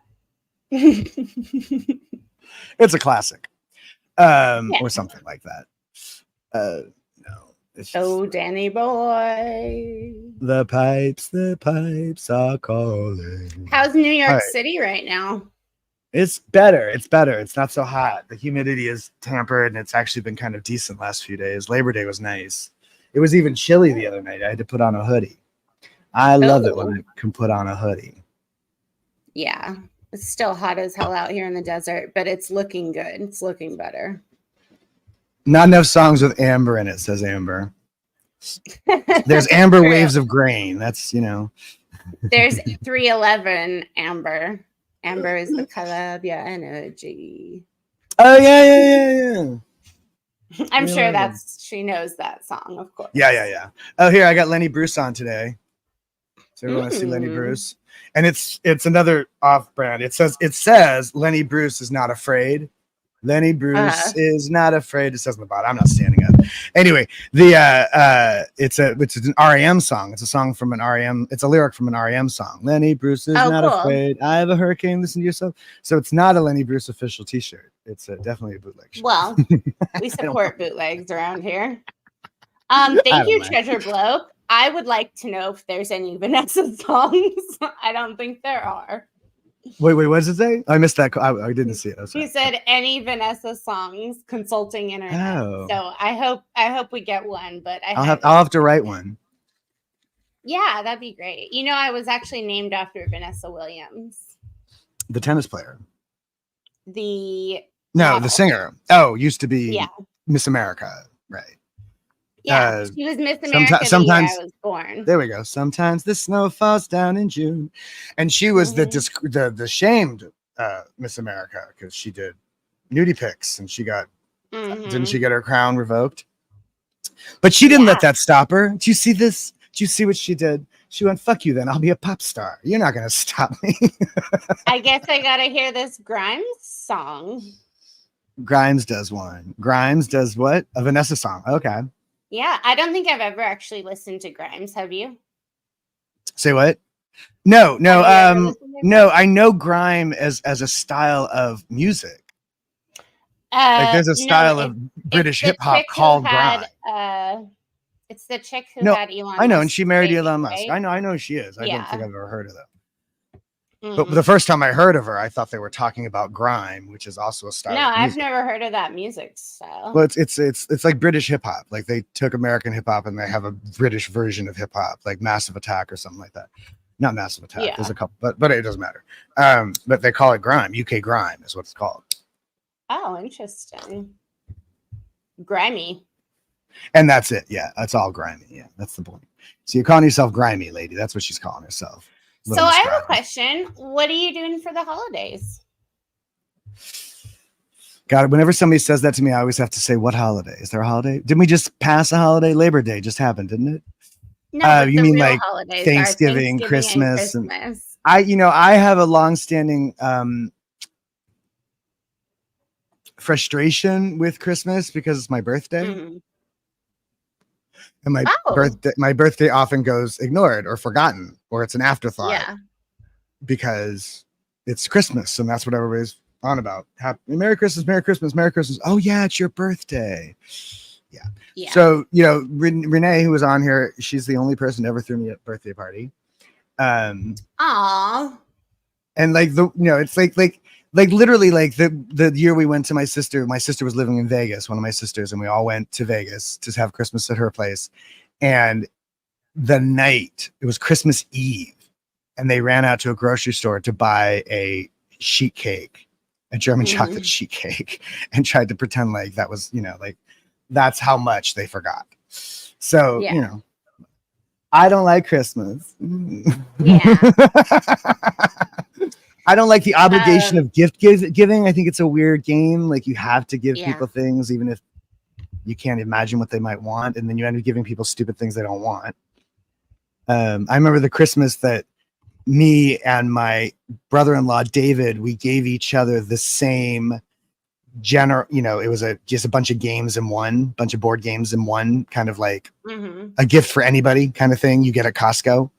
It's a classic, or something like that. No. It's Danny boy. The pipes are calling. How's New York City right now? It's better. It's not so hot. The humidity is tempered, and it's actually been kind of decent last few days. Labor Day was nice. It was even chilly the other night. I had to put on a hoodie. I love it when I can put on a hoodie. Yeah. It's still hot as hell out here in the desert, but it's looking good. It's looking better. Not enough songs with Amber in it, says Amber. There's Amber Waves of Grain. That's, There's 311 Amber. Amber is the color of your energy. Oh, yeah. I'm sure she knows that song, of course. Yeah. Oh, here, I got Lenny Bruce on today. So we want to see Lenny Bruce. And it's another off-brand. It says Lenny Bruce is not afraid. Lenny Bruce is not afraid. It says on the bottom. I'm not standing up. Anyway, it's an REM song. It's a song from an REM. It's a lyric from an REM song. Lenny Bruce is not afraid. I have a hurricane. Listen to yourself. So it's not a Lenny Bruce official T-shirt. It's definitely a bootleg shirt. Well, we support bootlegs around here. Thank you, Treasure Bloke. I would like to know if there's any Vanessa songs. I don't think there are. Wait, what does it say? I missed that. I didn't see it. He said any Vanessa songs, consulting internet. Oh. So I hope we get one, but I'll have to write one. Yeah, that'd be great. You know, I was actually named after Vanessa Williams, the tennis player. The singer. Oh, used to be Miss America, right? Yeah, she was Miss America sometimes the year I was born. There we go. Sometimes the snow falls down in June, and she was the shamed Miss America because she did nudie pics, and she got didn't she get her crown revoked? But she didn't let that stop her. Do you see this? Do you see what she did? She went, "Fuck you, then I'll be a pop star. You're not gonna stop me." I guess I gotta hear this Grimes song. Grimes does one. Grimes does what? A Vanessa song. Okay. Yeah, I don't think I've ever actually listened to Grimes. Have you? Say what? No. I know grime as a style of music. Like there's a style of British hip hop called grime. It's the chick who had Elon. I know, and she married Elon Musk. Right? I know who she is. I don't think I've ever heard of that. But the first time I heard of her, I thought they were talking about grime, which is also a style. No, I've never heard of that music style. Well, it's like British hip hop. Like they took American hip hop and they have a British version of hip hop, like Massive Attack or something like that. Not Massive Attack. Yeah. There's a couple, but it doesn't matter. But they call it grime. UK grime is what it's called. Oh, interesting. Grimy. And that's it. Yeah, that's all grimy. Yeah, that's the point. So you're calling yourself grimy, lady. That's what she's calling herself. So I have a question. What are you doing for the holidays? God, whenever somebody says that to me, I always have to say, what holiday? Is there a holiday? Didn't we just pass a holiday? Labor Day just happened, didn't it? No, you mean like Thanksgiving, Christmas. And I have a longstanding frustration with Christmas because it's my birthday. Mm-hmm. And my birthday often goes ignored or forgotten, or it's an afterthought. Yeah. Because it's Christmas and that's what everybody's on about. Merry Christmas, Merry Christmas, Merry Christmas. Oh yeah, it's your birthday. Yeah. So, Renee, who was on here, she's the only person who ever threw me a birthday party. Aww. And it's like literally like the year we went to my sister was living in Vegas, one of my sisters, and we all went to Vegas to have Christmas at her place. And the night, it was Christmas Eve, and they ran out to a grocery store to buy a sheet cake, a German chocolate sheet cake, and tried to pretend like that was, like that's how much they forgot. So, I don't like Christmas. Yeah. I don't like the obligation of gift giving. I think it's a weird game. Like you have to give people things, even if you can't imagine what they might want. And then you end up giving people stupid things they don't want. I remember the Christmas that me and my brother-in-law, David, we gave each other the same it was just a bunch of games in one, bunch of board games in one, kind of like a gift for anybody kind of thing you get at Costco.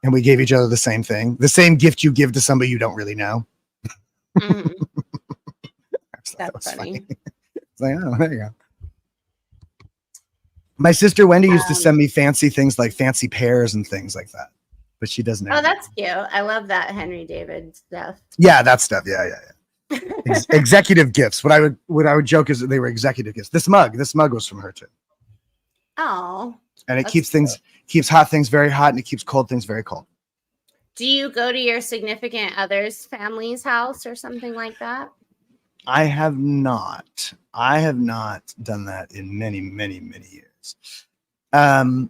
And we gave each other the same thing, the same gift you give to somebody you don't really know. That's funny. It's like, oh, there you go. My sister Wendy used to send me fancy things like fancy pears and things like that, but she doesn't. Oh, that's cute. I love that Henry David stuff. Yeah, that stuff. Yeah. Executive gifts. What I would joke is that they were executive gifts. This mug was from her too. Oh. And it keeps hot things very hot, and it keeps cold things very cold. Do you go to your significant other's family's house or something like that? I have not done that in many, many, many years. Oh,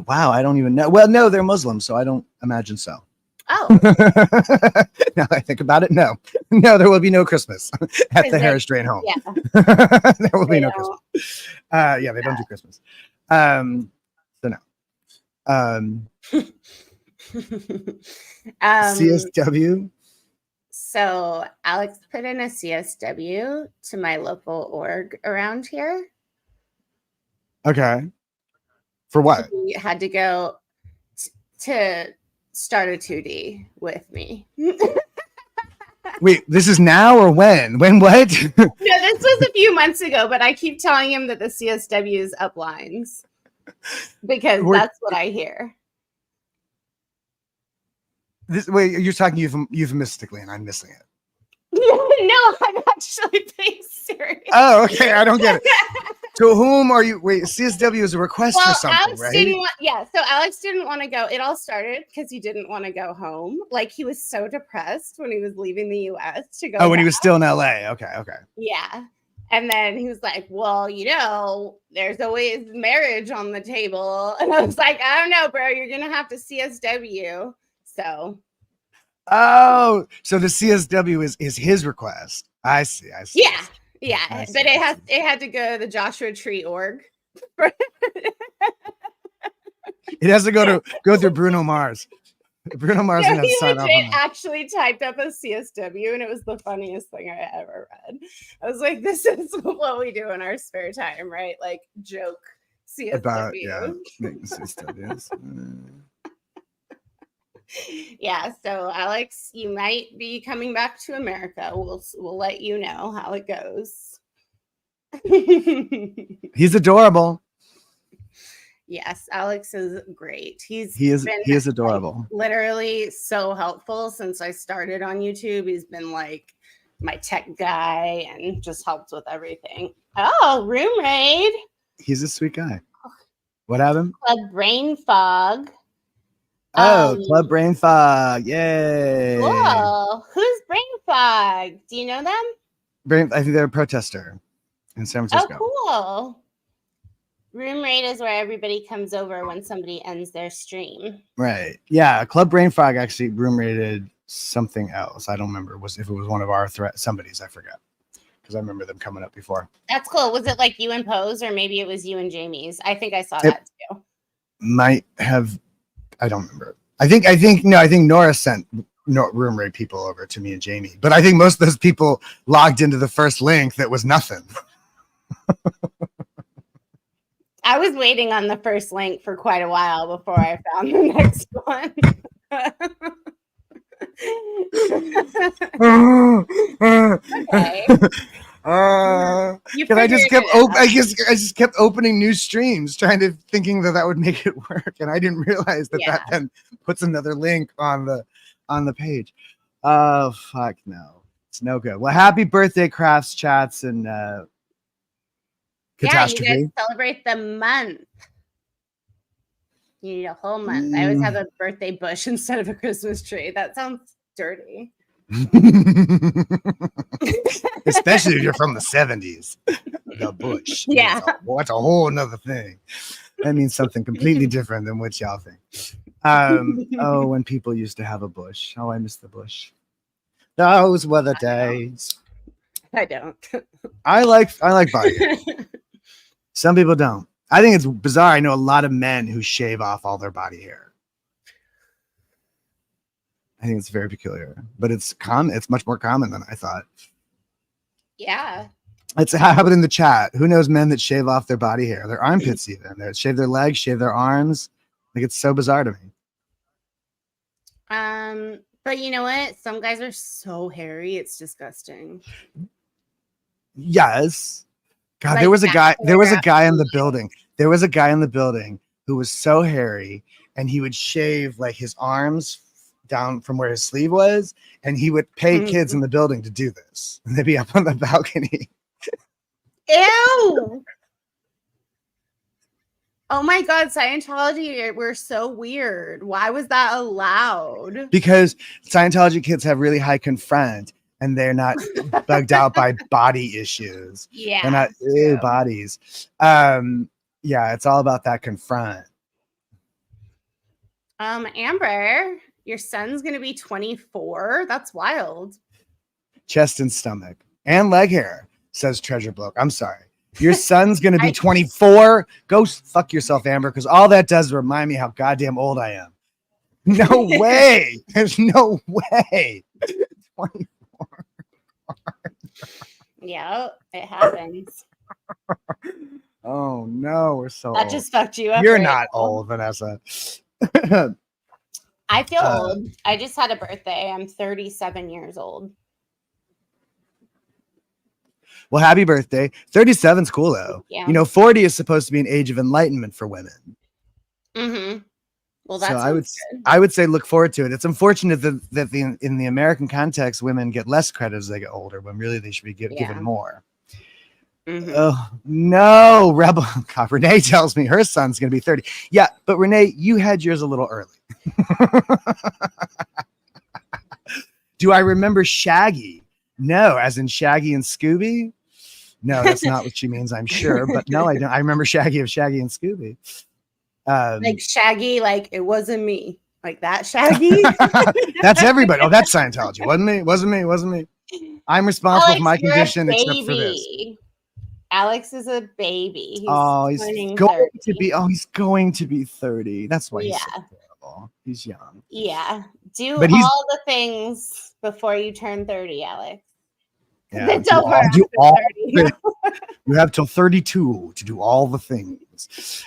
wow. I don't even know. Well, no, they're Muslim, so I don't imagine so. Oh, Now I think about it, no, there will be no Christmas at the Harris Drain home. Yeah, There will be no don't. Christmas. Yeah, they don't do Christmas. So no. CSW. So Alex put in a CSW to my local org around here. Okay. For what? He had to go to start a 2D with me. Wait, this is now or when? When what? No, this was a few months ago, but I keep telling him that the CSW is up lines because that's what I hear. Wait, you're talking euphemistically, and I'm missing it. No, I'm actually being serious. Oh, okay. I don't get it. To whom are you? Wait, CSW is a request for something, Alex right? So Alex didn't want to go. It all started because he didn't want to go home. Like he was so depressed when he was leaving the US to go. Oh, when he was still in LA. Okay. Yeah. And then he was like, well, there's always marriage on the table. And I was like, I don't know, bro. You're going to have to CSW. So. Oh, so the CSW is his request. I see. Yeah. Yeah. But it had to go to the Joshua Tree org. It has to go through Bruno Mars. Bruno Mars no, he actually typed up a CSW, and it was the funniest thing I ever read. I was like, "This is what we do in our spare time, right? Like joke CSW." About making CSWs. Yeah. So Alex, you might be coming back to America. We'll let you know how it goes. He's adorable. Yes, Alex is great. He is adorable. Like, literally so helpful since I started on YouTube. He's been like my tech guy and just helped with everything. Oh, room raid. He's a sweet guy. What happened? Club Brain Fog. Oh, Club Brain Fog. Yay. Cool. Who's Brain Fog? Do you know them? I think they're a protester in San Francisco. Oh, cool. Room raid is where everybody comes over when somebody ends their stream. Right. Yeah. Club Brain Fog actually room raided something else. I don't remember if it was one of our somebody's. I forget. Because I remember them coming up before. That's cool. Was it like you and Pose, or maybe it was you and Jamie's? I think I saw that too. Might have. I don't remember. I think Nora sent room raid people over to me and Jamie. But I think most of those people logged into the first link that was nothing. I was waiting on the first link for quite a while before I found the next one. Okay. Because I just kept opening new streams, thinking that would make it work, and I didn't realize that then puts another link on the page. Oh fuck no, it's no good. Well, happy birthday, Crafts, Chats, and Catastrophe. Yeah, you guys celebrate the month. You need a whole month. I always have a birthday bush instead of a Christmas tree. That sounds dirty. Especially if you're from the 70s. The bush. Yeah. That's a whole nother thing. That means something completely different than what y'all think. When people used to have a bush. Oh, I miss the bush. Those were the days. I don't. I like body hair. Some people don't. I think it's bizarre. I know a lot of men who shave off all their body hair. I think it's very peculiar, but it's common. It's much more common than I thought. Yeah. How about in the chat? Who knows men that shave off their body hair, their armpits even? They shave their legs, shave their arms. Like, it's so bizarre to me. But you know what? Some guys are so hairy, it's disgusting. Yes. God, there was a guy in the building. There was a guy in the building who was so hairy, and he would shave like his arms down from where his sleeve was, and he would pay kids in the building to do this. And they'd be up on the balcony. Ew. Oh my God, Scientology, we're so weird. Why was that allowed? Because Scientology kids have really high confront, and they're not bugged out by body issues. Yeah. They're not bodies. Yeah, it's all about that confront. Amber, Your son's going to be 24? That's wild. Chest and stomach and leg hair, says Treasure Book. I'm sorry. Your son's going to be 24. Go fuck yourself, Amber, because all that does is remind me how goddamn old I am. No way. There's no way. 24. Yeah, it happens. Oh, no. We're so That old. just fucked you up. You're right not now. old, Vanessa. I feel old. I just had a birthday. I'm 37 years old. Well, happy birthday. 37's cool, though. Yeah. You know, 40 is supposed to be an age of enlightenment for women. Mm-hmm. Well, So that's I would say look forward to it. It's unfortunate that in the American context, women get less credit as they get older, when really they should be given more. Mm-hmm. Oh, no, Rebel. God, Renee tells me her son's going to be 30. Yeah, but Renee, you had yours a little early. Do I remember Shaggy? No, as in Shaggy and Scooby? No, that's not what she means, I'm sure. But no, I don't. I remember Shaggy of Shaggy and Scooby. Like Shaggy, like it wasn't me. Like that Shaggy? That's everybody. Oh, that's Scientology. Wasn't me. I'm responsible for my condition except for this. Alex is a baby. He's going to be 30. That's why he's so terrible. He's young. Yeah. Do all the things before you turn 30, Alex. Yeah, do all 30. You have till 32 to do all the things.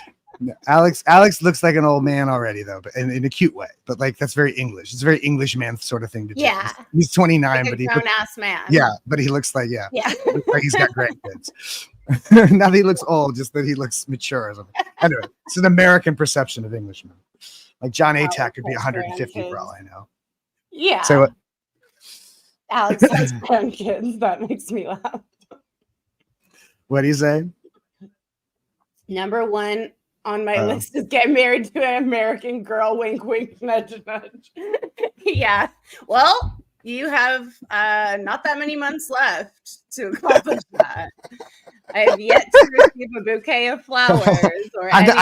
Alex looks like an old man already, though, but in a cute way. But like that's very English. It's a very English man sort of thing to do. Yeah, he's 29, like but he's a grown-ass man. Yeah, but he looks like looks like he's got grandkids. Not that he looks old, just that he looks mature or something. Anyway, it's an American perception of Englishmen. Like John Atack could be 150 for all I know. Yeah. Say what? Alex has grandkids. That makes me laugh. What do you say? Number one on my list is get married to an American girl. Wink, wink, nudge, nudge. Yeah. Well, you have not that many months left to accomplish that. I have yet to receive a bouquet of flowers or anything.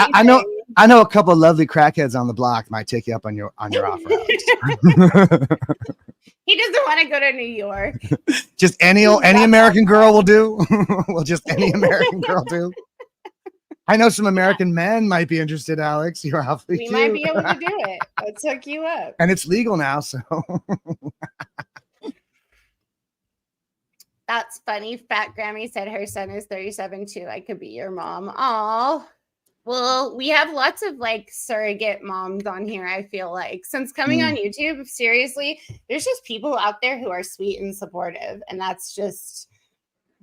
I know a couple of lovely crackheads on the block might take you up on your offer. He doesn't want to go to New York. Just any American girl will do. Well, just any American girl do. I know some American men might be interested, Alex. You're awfully cute. We might be able to do it. Let's hook you up. And it's legal now, so. That's funny. Fat Grammy said her son is 37 too. I could be your mom. Oh, well, we have lots of like surrogate moms on here. I feel like since coming on YouTube, seriously, there's just people out there who are sweet and supportive. And that's just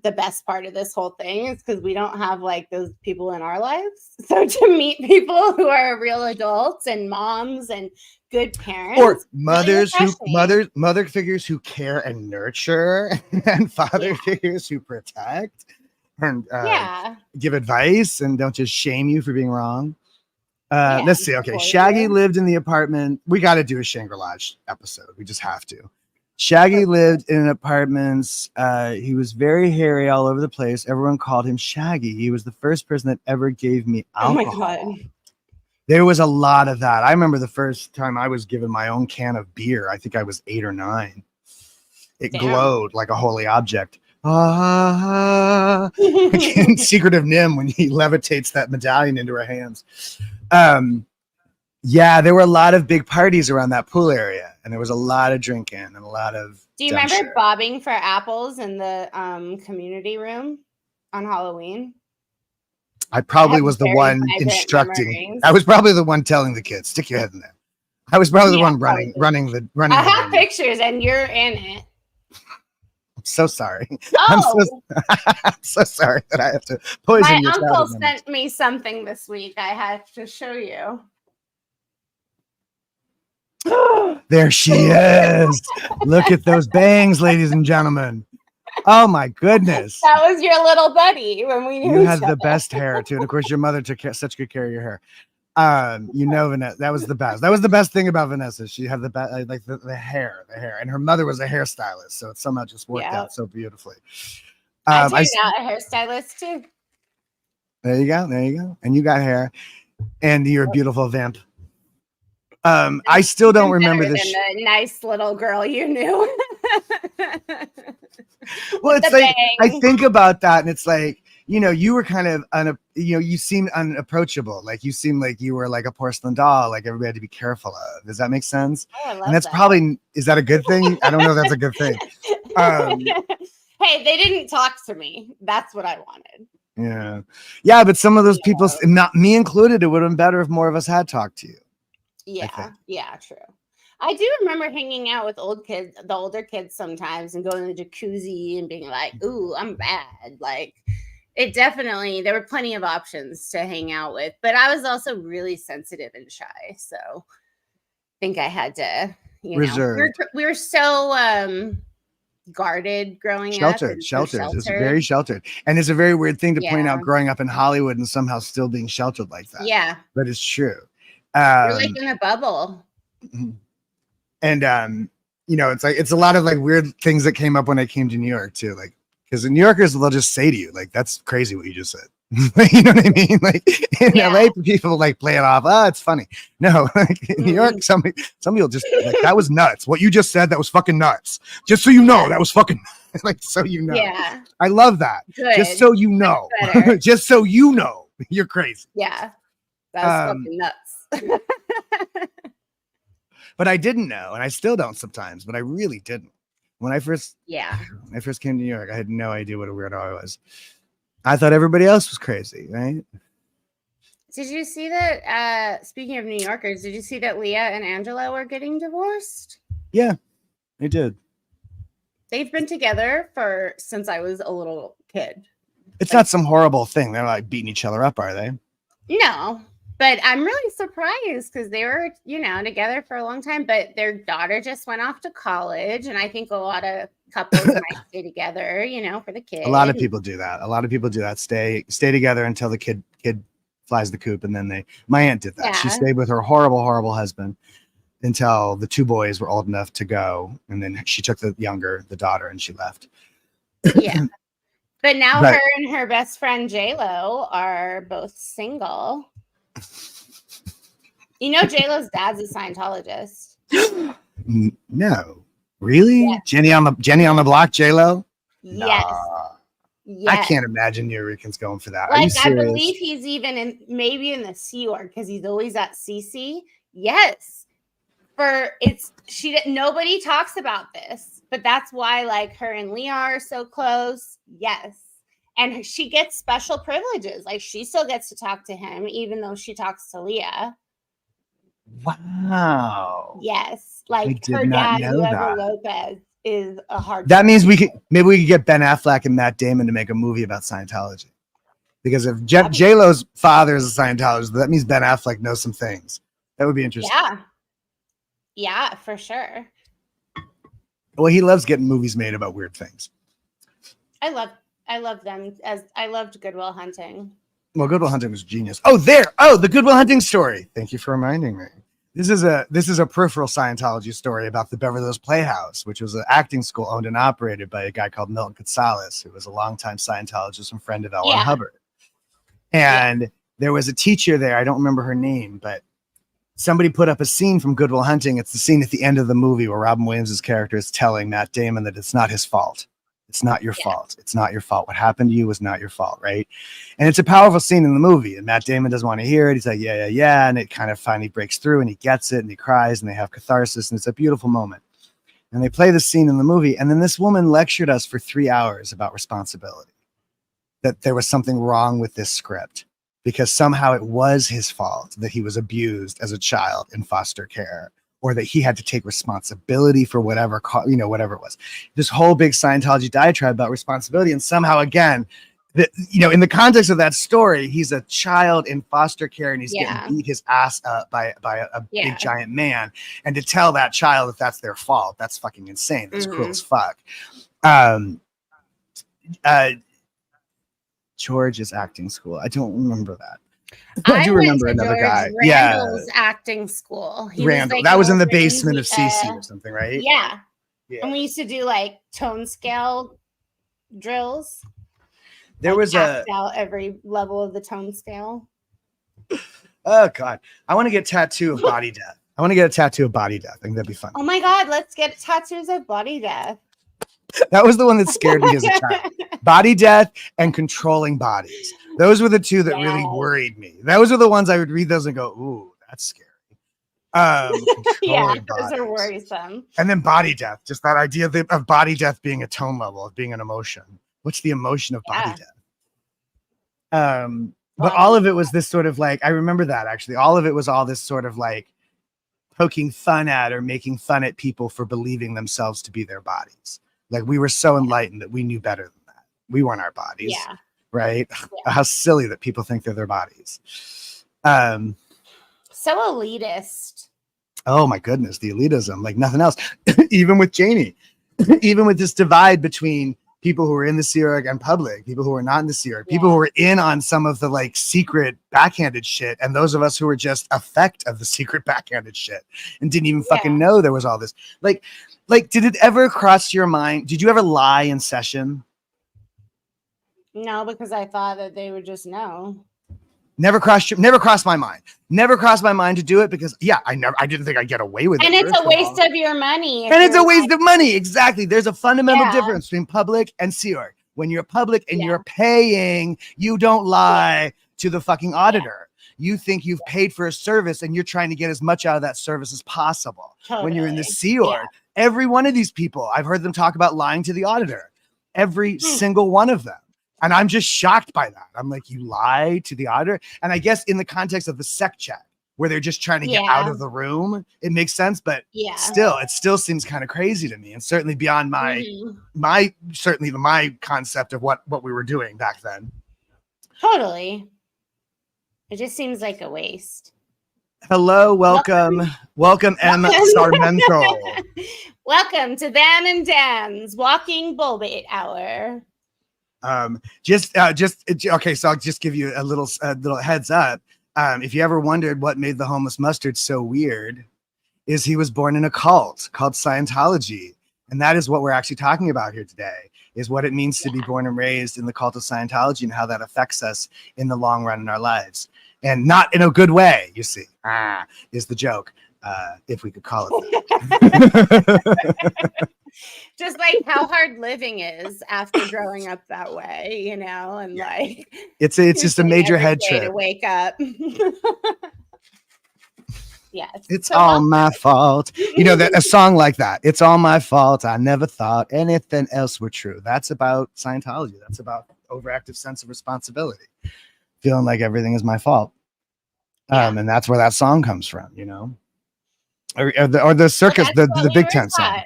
the best part of this whole thing is because we don't have like those people in our lives. So to meet people who are real adults and moms and good parents, or mothers mother figures who care and nurture, and father figures who protect and give advice and don't just shame you for being wrong. Let's see. Okay, Shaggy lived in the apartment. We got to do a Shangri-La episode. We just have to. Shaggy lived in apartments. He was very hairy all over the place. Everyone called him Shaggy. He was the first person that ever gave me alcohol. Oh my God. There was a lot of that. I remember the first time I was given my own can of beer. I think I was 8 or 9. It glowed like a holy object. In Secret of Nim when he levitates that medallion into her hands. Yeah, there were a lot of big parties around that pool area, and there was a lot of drinking and a lot of. Do you remember bobbing for apples in the community room on Halloween? I probably was the one instructing. Memories. I was probably the one telling the kids, "Stick your head in there." I was probably the one running. I have pictures, and you're in it. I'm so sorry. Oh. I'm so sorry that I have to poison your childhood. My uncle sent me something this week. I have to show you. There she is. Look at those bangs, ladies and gentlemen. Oh my goodness. That was your little buddy when we knew you had the best hair too. And of course your mother took such good care of your hair. Vanessa, that was the best. That was the best thing about Vanessa. She had the best, like the hair, and her mother was a hairstylist. So it somehow just worked out so beautifully. I turned out a hairstylist too. There you go. And you got hair and you're a beautiful vamp. I still don't remember better this. than the nice little girl you knew. Well, it's the like I bang. think about that, and it's like, you know, you were kind of you seemed unapproachable. Like you seemed like you were like a porcelain doll, like everybody had to be careful of. Does that make sense? Oh, I And love that's that. probably, is that a good thing? I don't know if that's a good thing. Hey, they didn't talk to me. That's what I wanted. Yeah, but some of those people, not me included, it would have been better if more of us had talked to you. Yeah, true. I do remember hanging out with the older kids sometimes, and going to the jacuzzi and being like, "Ooh, I'm bad." Like, there were plenty of options to hang out with, but I was also really sensitive and shy, so I think I had to, Reserved. we were so guarded growing up, and sheltered. It's very sheltered, and it's a very weird thing to point out, growing up in Hollywood and somehow still being sheltered like that. Yeah, but it's true. you're like in a bubble. And you know, it's a lot of like weird things that came up when I came to New York too, like, because the New Yorkers, they'll just say to you, like, that's crazy what you just said. You know what I mean? Like in LA, people like play it off. Oh, it's funny. No, like in New York, some people just like, that was nuts. What you just said, that was fucking nuts. Just so you know, that was fucking like, so you know. Yeah, I love that. good. Just so you know. Just so you know, you're crazy. Yeah, that's fucking nuts. But I didn't know, and I still don't sometimes, but I really didn't. When I first came to New York, I had no idea what a weirdo I was. I thought everybody else was crazy, right? Did you see that, speaking of New Yorkers, did you see that Leah and Angela were getting divorced? Yeah, I did. They've been together since I was a little kid. It's not some horrible thing. They're like beating each other up, are they? No, but I'm really surprised because they were, together for a long time, but their daughter just went off to college, and I think a lot of couples might stay together, for the kid. A lot of people do that. Stay together until the kid flies the coop, and then my aunt did that. She stayed with her horrible husband until the two boys were old enough to go, and then she took the daughter, and she left. Yeah. But now her and her best friend J-Lo are both single. J-Lo's dad's a Scientologist. No, really? Yes. Jenny on the block, J-Lo? Yes. I can't imagine New Yorkers going for that. Like, I believe he's even maybe in the Sea Org, because he's always at CC. Yes. Nobody talks about this, but that's why, like, her and Leah are so close. Yes. And she gets special privileges. Like, she still gets to talk to him, even though she talks to Leah. Wow. Yes. Like, her dad, Diego Lopez, is a hard. That means maybe we could get Ben Affleck and Matt Damon to make a movie about Scientology. Because if J-Lo's father is a Scientologist, that means Ben Affleck knows some things. That would be interesting. Yeah, for sure. Well, he loves getting movies made about weird things. I love them, as I loved Good Will Hunting. Well, Good Will Hunting was genius. The Good Will Hunting story. Thank you for reminding me. This is a peripheral Scientology story about the Beverly Hills Playhouse, which was an acting school owned and operated by a guy called Milton Gonzalez, who was a longtime Scientologist and friend of L. Ron Hubbard. And there was a teacher there. I don't remember her name, but somebody put up a scene from Good Will Hunting. It's the scene at the end of the movie where Robin Williams' character is telling Matt Damon that it's not his fault. It's not your fault. It's not your fault. What happened to you was not your fault, right? And it's a powerful scene in the movie. And Matt Damon doesn't want to hear it. He's like, yeah. And it kind of finally breaks through, and he gets it, and he cries, and they have catharsis, and it's a beautiful moment. And they play the scene in the movie. And then this woman lectured us for 3 hours about responsibility, that there was something wrong with this script, because somehow it was his fault that he was abused as a child in foster care, or that he had to take responsibility for whatever it was. This whole big Scientology diatribe about responsibility. And somehow, again, in the context of that story, he's a child in foster care, and he's getting beat his ass up by a big giant man. And to tell that child that that's their fault, that's fucking insane. That's cruel as fuck. George's acting school. I don't remember that. I do remember another guy. Randall's acting school. Randall. That was in the basement of CC or something, right? Yeah. And we used to do like tone scale drills. There was out every level of the tone scale. Oh God. I want to get tattoo of body death. I want to get a tattoo of body death. I think that'd be fun. Oh my God, let's get tattoos of body death. That was the one that scared me as a child. Body death and controlling bodies. Those were the two that really worried me. Those were the ones I would read those and go, ooh, that's scary. Yeah, those are worrisome. And then body death, just that idea of body death being a tone level, of being an emotion. What's the emotion of body death? But all of it was this sort of like, I remember that actually, all of it was all this sort of like poking fun at or making fun at people for believing themselves to be their bodies. Like we were so enlightened that we knew better than that. We weren't our bodies. Yeah. Right. Yeah. How silly that people think they're their bodies. So elitist. Oh my goodness, the elitism, like nothing else. Even with Janie, even with this divide between people who are in the Sea Org and public, people who are not in the Sea Org, people who are in on some of the like secret backhanded shit, and those of us who were just effect of the secret backhanded shit and didn't even fucking know there was all this. Like, did it ever cross your mind? Did you ever lie in session? No, because I thought that they would just know. Never crossed my mind. Never crossed my mind to do it because I didn't think I'd get away with it. And it's a waste of your money. And it's a waste of money. Exactly. There's a fundamental difference between public and Sea Org. When you're public and you're paying, you don't lie to the fucking auditor. You think you've paid for a service and you're trying to get as much out of that service as possible. Totally. When you're in the Sea Org, every one of these people, I've heard them talk about lying to the auditor. Every single one of them. And I'm just shocked by that. I'm like, you lie to the auditor? And I guess in the context of the sec check, where they're just trying to get out of the room, it makes sense. But still, it still seems kind of crazy to me. And certainly beyond my concept of what we were doing back then. Totally. It just seems like a waste. Hello, welcome, M. Sarmento. Welcome to Van and Dan's Walking Bullbait Hour. Okay, so I'll just give you a little heads up. If you ever wondered what made the homeless mustard so weird, is he was born in a cult called Scientology. And that is what we're actually talking about here today, is what it means to be born and raised in the cult of Scientology and how that affects us in the long run in our lives. And not in a good way, you see, is the joke, if we could call it that. Just like how hard living is after growing up that way, you know, and like it's just a major head trip to wake up. It's so all my fault. You know, that a song like that. It's all my fault. I never thought anything else were true. That's about Scientology. That's about overactive sense of responsibility, feeling like everything is my fault. And that's where that song comes from, you know, or the circus, the Big Tent song.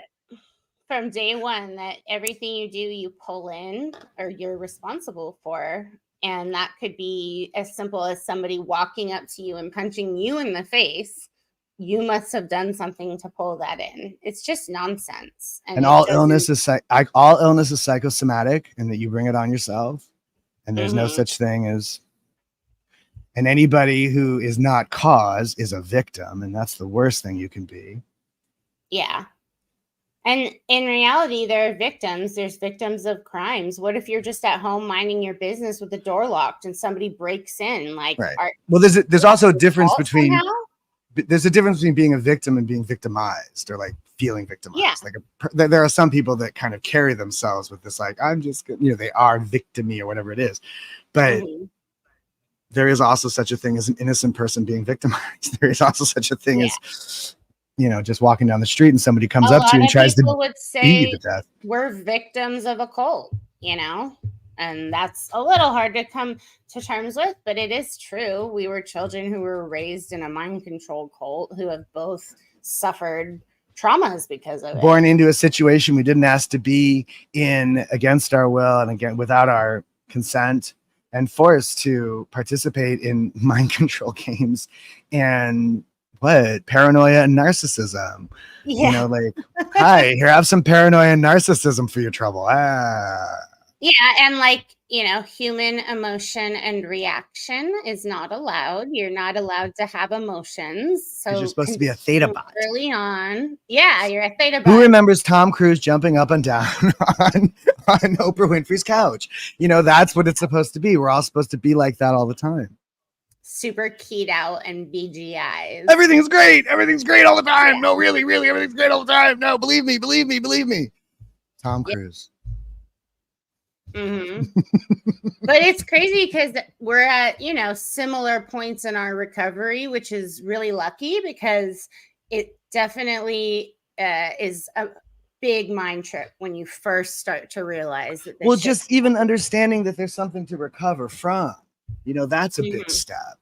From day one, that everything you do, you pull in or you're responsible for. And that could be as simple as somebody walking up to you and punching you in the face. You must have done something to pull that in. It's just nonsense. And all illness is psychosomatic, and that you bring it on yourself. And there's no such thing as, and anybody who is not cause is a victim. And that's the worst thing you can be. Yeah. And in reality, there are victims. There's victims of crimes. What if you're just at home minding your business with the door locked and somebody breaks in? Like, well, there's also a difference between being a victim and being victimized, or like feeling victimized. Yeah. Like there are some people that kind of carry themselves with this, like, I'm just, you know, they are victim-y or whatever it is. But there is also such a thing as an innocent person being victimized. There is also such a thing as, you know, just walking down the street and somebody comes up to you and tries to beat you to death. We're victims of a cult, you know, and that's a little hard to come to terms with, but it is true. We were children who were raised in a mind control cult who have both suffered traumas because of it. Born into a situation we didn't ask to be in, against our will, and again, without our consent, and forced to participate in mind control games and paranoia and narcissism. You know, like, hi, here, have some paranoia and narcissism for your trouble. Yeah, and like, you know, human emotion and reaction is not allowed. You're not allowed to have emotions. So you're supposed to be a theta bot. Early on. Yeah, you're a theta bot. Who remembers Tom Cruise jumping up and down on Oprah Winfrey's couch? You know, that's what it's supposed to be. We're all supposed to be like that all the time. super keyed out and BGIs. Everything's great. Everything's great all the time. Yeah. No, really, everything's great all the time. No, believe me. Tom Cruise. Mm-hmm. But it's crazy because we're at, similar points in our recovery, which is really lucky because it definitely is a big mind trip when you first start to realize that. Well, just even understanding that there's something to recover from, that's a big step.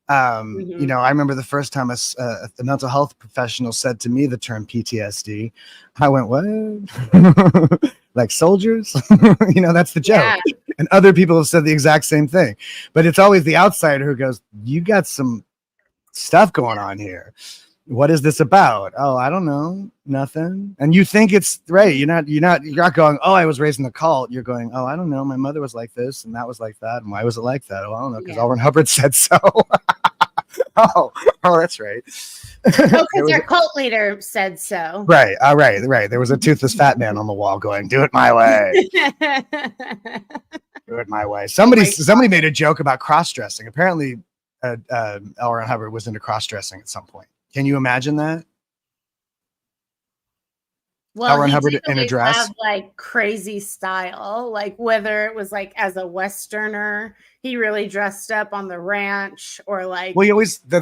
I remember the first time a mental health professional said to me the term PTSD. I went, what? Like soldiers? That's the joke. Yeah. And other people have said the exact same thing. But it's always the outsider who goes, you got some stuff going on here. What is this about? Oh, I don't know. Nothing. And you think it's right. You're not going, oh, I was raised in the cult. You're going, oh, I don't know. My mother was like this and that was like that. And why was it like that? Oh, I don't know. Because L. Ron Hubbard said so. Oh, that's right. Oh, because our cult leader said so. Right. Right. There was a toothless fat man on the wall going, do it my way. Do it my way. Somebody made a joke about cross-dressing. Apparently, L. Ron Hubbard was into cross-dressing at some point. Can you imagine that? Well, L. Ron Hubbard in a dress, have like crazy style, like whether it was like as a Westerner, he really dressed up on the ranch, or like, well, he always the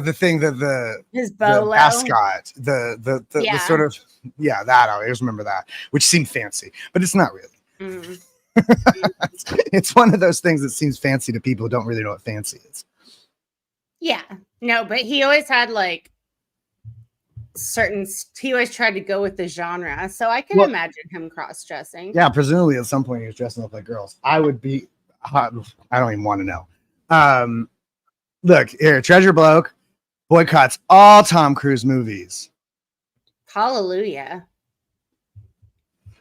his bolo, the mascot, the sort of that I always remember that, which seemed fancy, but it's not really. Mm. It's one of those things that seems fancy to people who don't really know what fancy is. Yeah, no, but he always had like he always tried to go with the genre, so I can imagine him cross-dressing. Yeah, presumably at some point he was dressing up like girls. I would be I don't even want to know. Look here, Treasure Bloke boycotts all Tom Cruise movies. Hallelujah.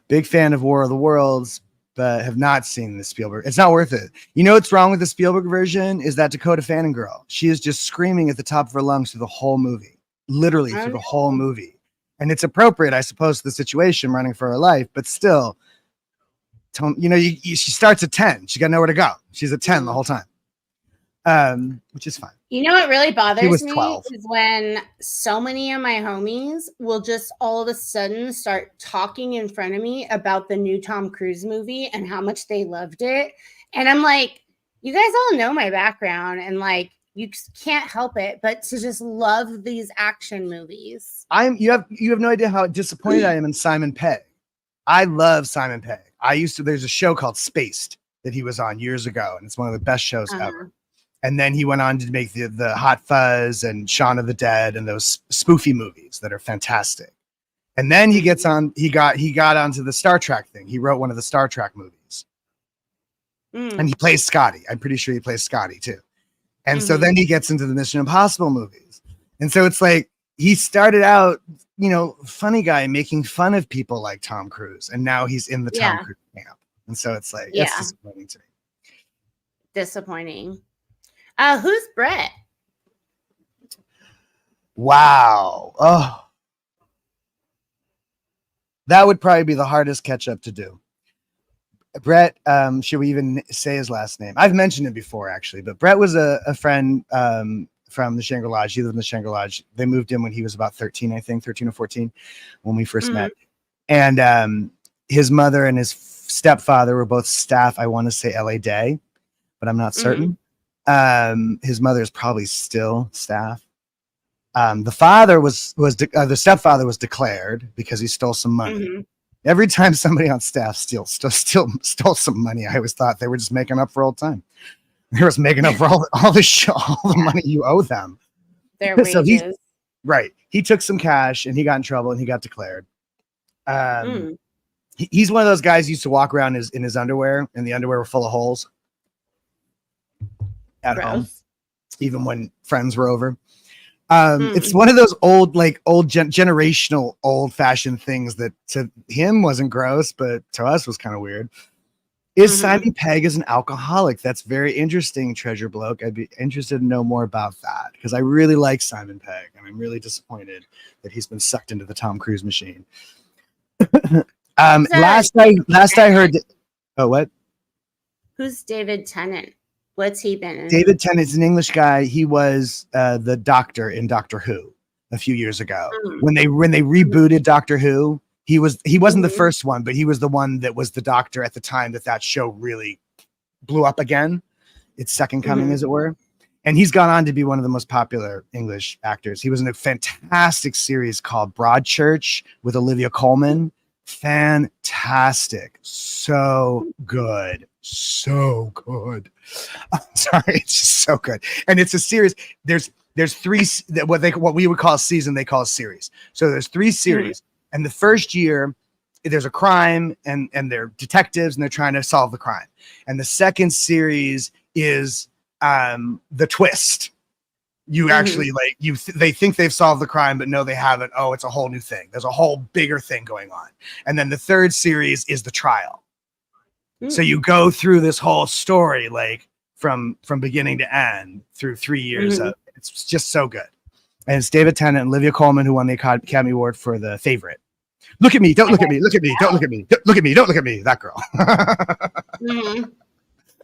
Big fan of War of the Worlds, but have not seen the Spielberg. It's not worth it. You know what's wrong with the Spielberg version is that Dakota Fanning girl. She is just screaming at the top of her lungs through the whole movie. Literally through the whole movie. And it's appropriate, I suppose, to the situation, running for her life, but still, she starts at 10. She got nowhere to go. She's at 10 the whole time, which is fine. You know what really bothers me is when so many of my homies will just all of a sudden start talking in front of me about the new Tom Cruise movie and how much they loved it. And I'm like, you guys all know my background, and like, you can't help it but to just love these action movies. You have no idea how disappointed I am in Simon Pegg. I love Simon Pegg. There's a show called Spaced that he was on years ago, and it's one of the best shows ever. And then he went on to make the Hot Fuzz and Shaun of the Dead and those spoofy movies that are fantastic. And then he got onto the Star Trek thing. He wrote one of the Star Trek movies. And he plays Scotty. I'm pretty sure he plays Scotty too. And so then he gets into the Mission Impossible movies. And so it's like, he started out, funny guy making fun of people like Tom Cruise. And now he's in the Tom Cruise camp. And so it's like, it's disappointing to me. Disappointing. Who's Brett? Wow. Oh, that would probably be the hardest catch up to do. Brett, should we even say his last name? I've mentioned it before, actually, but Brett was a friend from the Shangri-La. He lived in the Shangri-La. They moved in when he was about 13, I think, 13 or 14, when we first met. And his mother and his stepfather were both staff, I want to say LA Day, but I'm not certain. His mother is probably still staff. The father the stepfather was declared because he stole some money. Every time somebody on staff stole some money, I always thought they were just making up for old time. They were just making up for all the money you owe them. Their wages. He took some cash and he got in trouble and he got declared. He's one of those guys who used to walk around in his underwear, and the underwear were full of holes at home, even when friends were over. It's one of those generational old-fashioned things that to him wasn't gross, but to us was kind of weird. Is Simon Pegg as an alcoholic? That's very interesting, Treasure Bloke. I'd be interested to know more about that, because I really like Simon Pegg, and I'm really disappointed that he's been sucked into the Tom Cruise machine. Last I heard. Oh, what? Who's David Tennant? What's he been in? David Tennant's an English guy. He was the Doctor in Doctor Who a few years ago. When they rebooted Doctor Who, he wasn't the first one, but he was the one that was the Doctor at the time that show really blew up again. Its second coming, as it were. And he's gone on to be one of the most popular English actors. He was in a fantastic series called Broadchurch with Olivia Colman. Fantastic. So good. So good. I'm sorry. It's just so good. And it's a series. There's three, what we would call a season, they call a series. So there's 3 series. And the first year, there's a crime and they're detectives and they're trying to solve the crime. And the second series is the twist. You actually they think they've solved the crime, but no, they haven't. Oh, it's a whole new thing. There's a whole bigger thing going on. And then the third series is the trial. So you go through this whole story, like from beginning to end through 3 years of it's just so good. And it's David Tennant and Olivia Colman who won the Academy Award for The Favorite. Look at me, don't look at me, look at me, don't look at me, look at me, don't look at me. That girl. I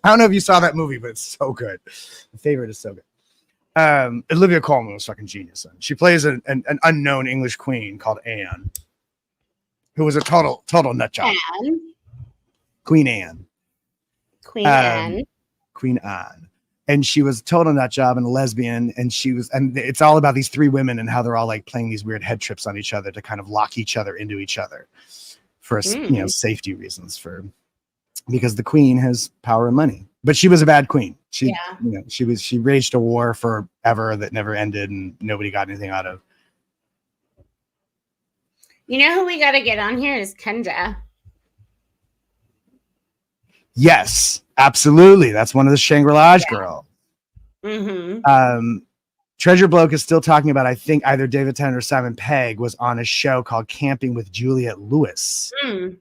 don't know if you saw that movie, but it's so good. The Favorite is so good. Olivia Colman was fucking genius. She plays an unknown English queen called Anne, who was a total nut job. Queen Anne. Queen Anne. Queen Anne. And she was a total nut job and a lesbian. And it's all about these 3 women and how they're all like playing these weird head trips on each other to kind of lock each other into each other for safety reasons, because the queen has power and money. But she was a bad queen. She waged a war forever that never ended and nobody got anything out of. You know who we got to get on here is Kendra. Yes, absolutely. That's one of the Shangri-La girls. Treasure Bloke is still talking about, I think either David Tennant or Simon Pegg was on a show called Camping with Juliette Lewis. He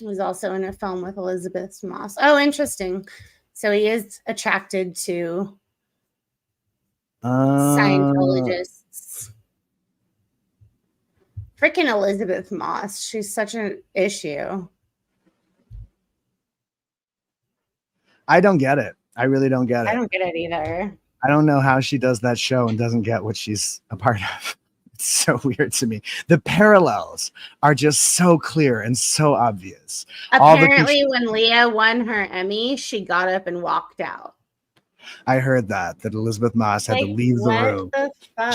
was also in a film with Elizabeth Moss. Oh, interesting. So he is attracted to Scientologists. Freaking Elizabeth Moss. She's such an issue. I don't get it. I really don't get it. I don't get it either. I don't know how she does that show and doesn't get what she's a part of. It's so weird to me. The parallels are just so clear and so obvious. Apparently, when Leah won her Emmy, she got up and walked out. I heard that Elizabeth Moss had to leave the room.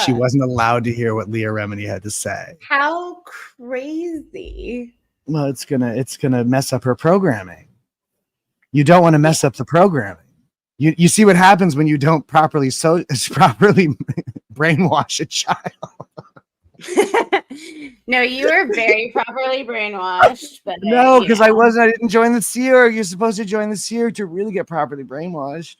She wasn't allowed to hear what Leah Remini had to say. How crazy. Well, it's gonna mess up her programming. You don't want to mess up the programming. You see what happens when you don't properly brainwash a child. No, you were very properly brainwashed. But no, because I didn't join the SEER. You're supposed to join the SEER to really get properly brainwashed.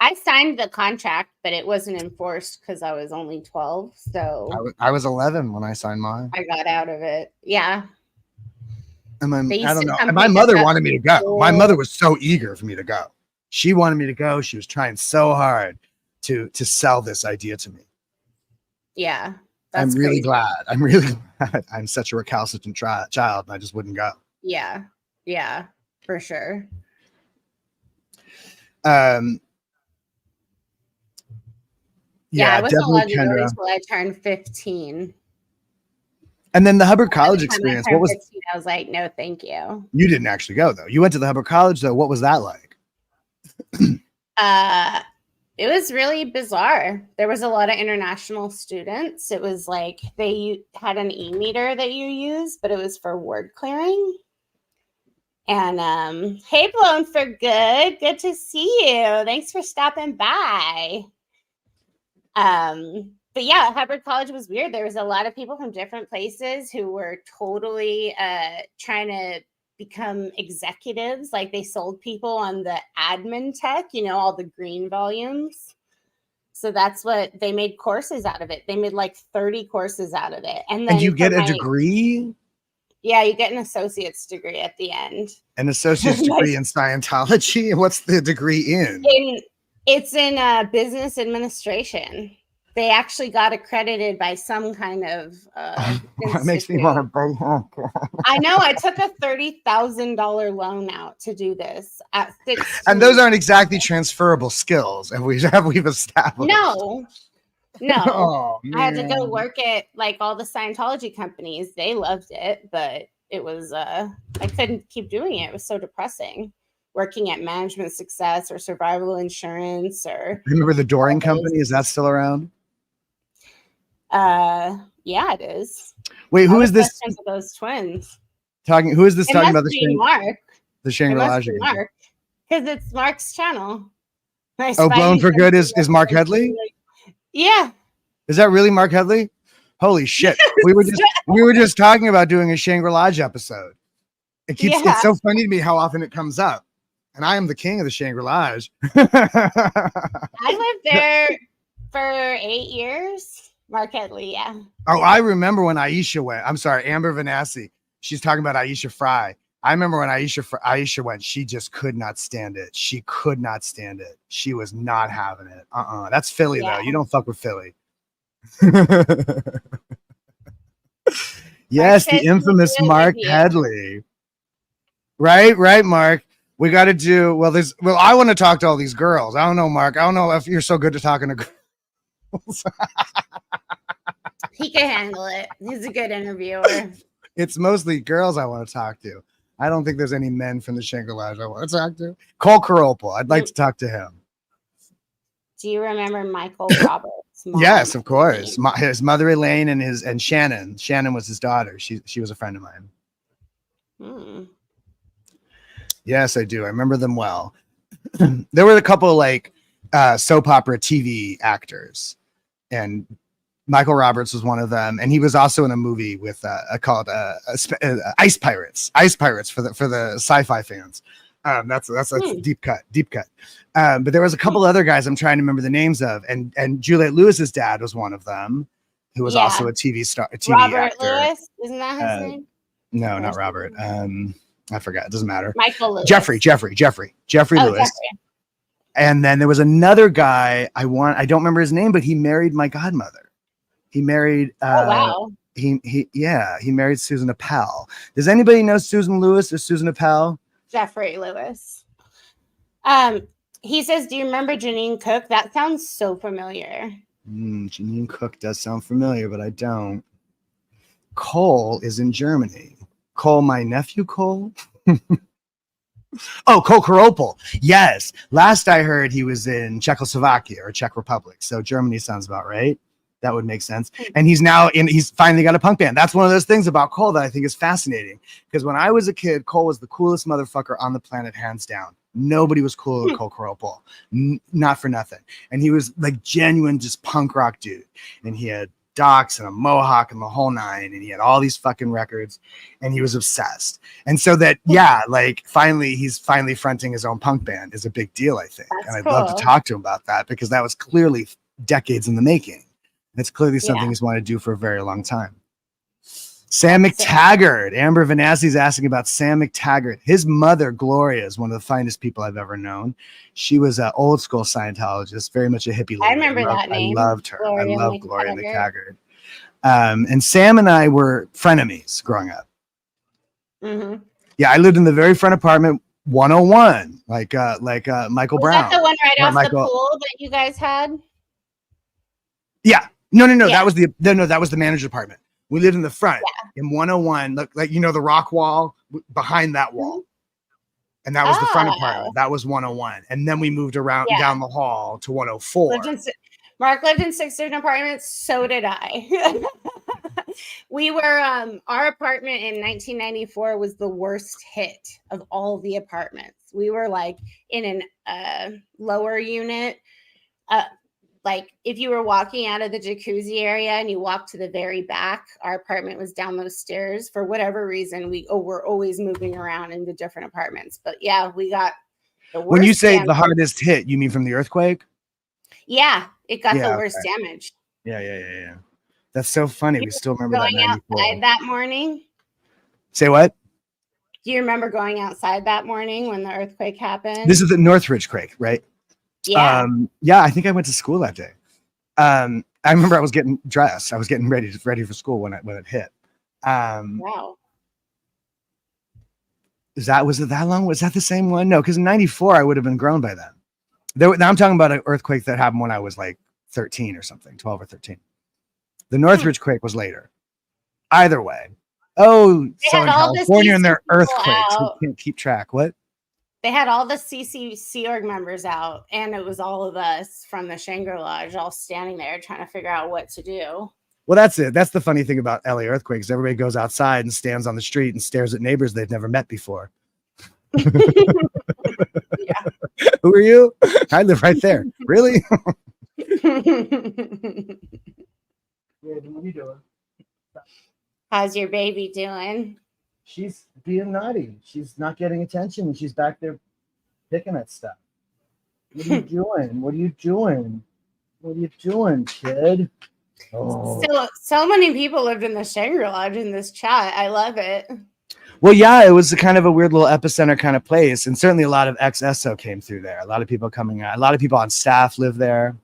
I signed the contract, but it wasn't enforced because I was only 12. So I was 11 when I signed mine. I got out of it. Yeah. And I don't know. And my mother wanted me to go. My mother was so eager for me to go. She wanted me to go. She was trying so hard to sell this idea to me. Yeah. I'm really glad. I'm really glad. I'm such a recalcitrant child, and I just wouldn't go. Yeah. Yeah, for sure. Yeah, I wasn't allowed to go until I turned 15. And then the Hubbard College experience. What was? 15, I was like, no, thank you. You didn't actually go though. You went to the Hubbard College though. What was that like? It was really bizarre. There was a lot of international students. It was like they had an e-meter that you use, but it was for word clearing. And hey, Blown for Good. Good to see you. Thanks for stopping by. But yeah, Hubbard College was weird. There was a lot of people from different places who were totally trying to become executives. Like they sold people on the admin tech, all the green volumes. So that's what they made courses out of it. They made like 30 courses out of it. And then you get a degree? Yeah, you get an associate's degree at the end. An associate's degree in Scientology? What's the degree in? It's in business administration. They actually got accredited by some kind of It makes me want to break. I know. I took a $30,000 loan out to do this at 16. And those aren't exactly transferable skills, and we've established. No. Oh, I had to go man. work at like all the Scientology companies. They loved it, but it was I couldn't keep doing it. It was so depressing. Working at Management Success or Survival Insurance or Remember the Doring Company? Is that still around? Yeah, it is. Wait, who is this those twins? talking? Who is this talking about Mark? The Shangri-La? Mark, because it's Mark's channel. Oh, Blown for Good is Mark Headley? Yeah. Is that really Mark Headley? Holy shit. We were just talking about doing a Shangri-La episode. It's so funny to me how often it comes up. And I am the king of the Shangri-La. I lived there for 8 years. Mark Headley, yeah. Oh, I remember when Aisha went. I'm sorry, Amber Vanassi. She's talking about Aisha Fry. I remember when Aisha went, she just could not stand it. She could not stand it. She was not having it. That's Philly, though. You don't fuck with Philly. Yes, the infamous Mark Headley. Right, Mark. We got to do, I want to talk to all these girls. I don't know, Mark. I don't know if you're so good to talking to girls. He can handle it. He's a good interviewer. It's mostly girls I want to talk to. I don't think there's any men from the Shangri-La I want to talk to. Cole Caropel. I'd like to talk to him. Do you remember Michael Roberts? Yes, of course. His mother Elaine and Shannon. Shannon was his daughter. She was a friend of mine. Yes, I do. I remember them well. There were a couple like soap opera TV actors, and Michael Roberts was one of them, and he was also in a movie with called Ice Pirates. Ice Pirates for the sci-fi fans. That's deep cut. But there was a couple other guys I'm trying to remember the names of, and Juliette Lewis's dad was one of them, who was also a TV star, a TV Robert actor. Lewis, isn't that his name? No, not Robert. I forgot. It doesn't matter. Michael Lewis. Jeffrey Lewis. Jeffrey. And then there was another guy I don't remember his name, but he married my godmother. He married he married Susan Appel. Does anybody know Susan Lewis or Susan Appel? Jeffrey Lewis. He says, do you remember Janine Cook? That sounds so familiar. Janine Cook does sound familiar, but I don't. Cole is in Germany. Cole, my nephew Cole? Oh, Cole Caropel. Yes. Last I heard he was in Czechoslovakia or Czech Republic. So Germany sounds about right. That would make sense. And he's finally got a punk band. That's one of those things about Cole that I think is fascinating. Because when I was a kid, Cole was the coolest motherfucker on the planet, hands down. Nobody was cooler than Cole Caropel. Not for nothing. And he was like genuine, just punk rock dude. And he had docs and a mohawk and the whole nine, and he had all these fucking records, and he was obsessed. And so that he's finally fronting his own punk band is a big deal, I think. That's and I'd cool. love to talk to him about that, because that was clearly decades in the making. It's clearly something he's wanted to do for a very long time. Sam McTaggart. Amber Vanassi's asking about Sam McTaggart. His mother, Gloria, is one of the finest people I've ever known. She was an old school Scientologist, very much a hippie lady. I remember that name. I loved her. I love Gloria McTaggart. And Sam and I were frenemies growing up. Mm-hmm. Yeah, I lived in the very front apartment, 101, like Michael Brown. Was that the one right off the pool that you guys had? Yeah. No. Yeah. That was the manager's apartment. We lived in the front in 101, like the rock wall behind that wall. And that was the front apartment. That was 101. And then we moved around down the hall to 104. Mark lived in 6 different apartments. So did I. We were, our apartment in 1994 was the worst hit of all the apartments. We were like in an lower unit. Like if you were walking out of the jacuzzi area and you walked to the very back, our apartment was down those stairs. For whatever reason, we're always moving around into different apartments. But yeah, we got the worst. When you say the hardest hit, you mean from the earthquake? Yeah, it got the worst damage. Yeah. That's so funny. We still remember that. Going outside that morning. Say what? Do you remember going outside that morning when the earthquake happened? This is the Northridge quake, right? Yeah. I think I went to school that day. I remember I was getting dressed. I was getting ready for school when it hit. Wow. Was it that long? Was that the same one? No, because in '94 I would have been grown by then. Now I'm talking about an earthquake that happened when I was like 13 or something, 12 or 13. The Northridge quake was later. Either way. Oh, Southern California and their earthquakes. We can't keep track. What? They had all the CCC org members out, and it was all of us from the Shangri-La all standing there trying to figure out what to do. Well, that's it. That's the funny thing about LA earthquakes. Everybody goes outside and stands on the street and stares at neighbors they've never met before. Yeah. Who are you? I live right there. Really? What are you doing? How's your baby doing? She's being naughty. She's not getting attention, and she's back there picking at stuff. What are you doing? What are you doing? What are you doing, kid? Oh. So many people lived in the Shangri-La in this chat. I love it. Well, yeah, it was kind of a weird little epicenter kind of place, and certainly a lot of ex-ESO came through there. A lot of people coming out. A lot of people on staff live there.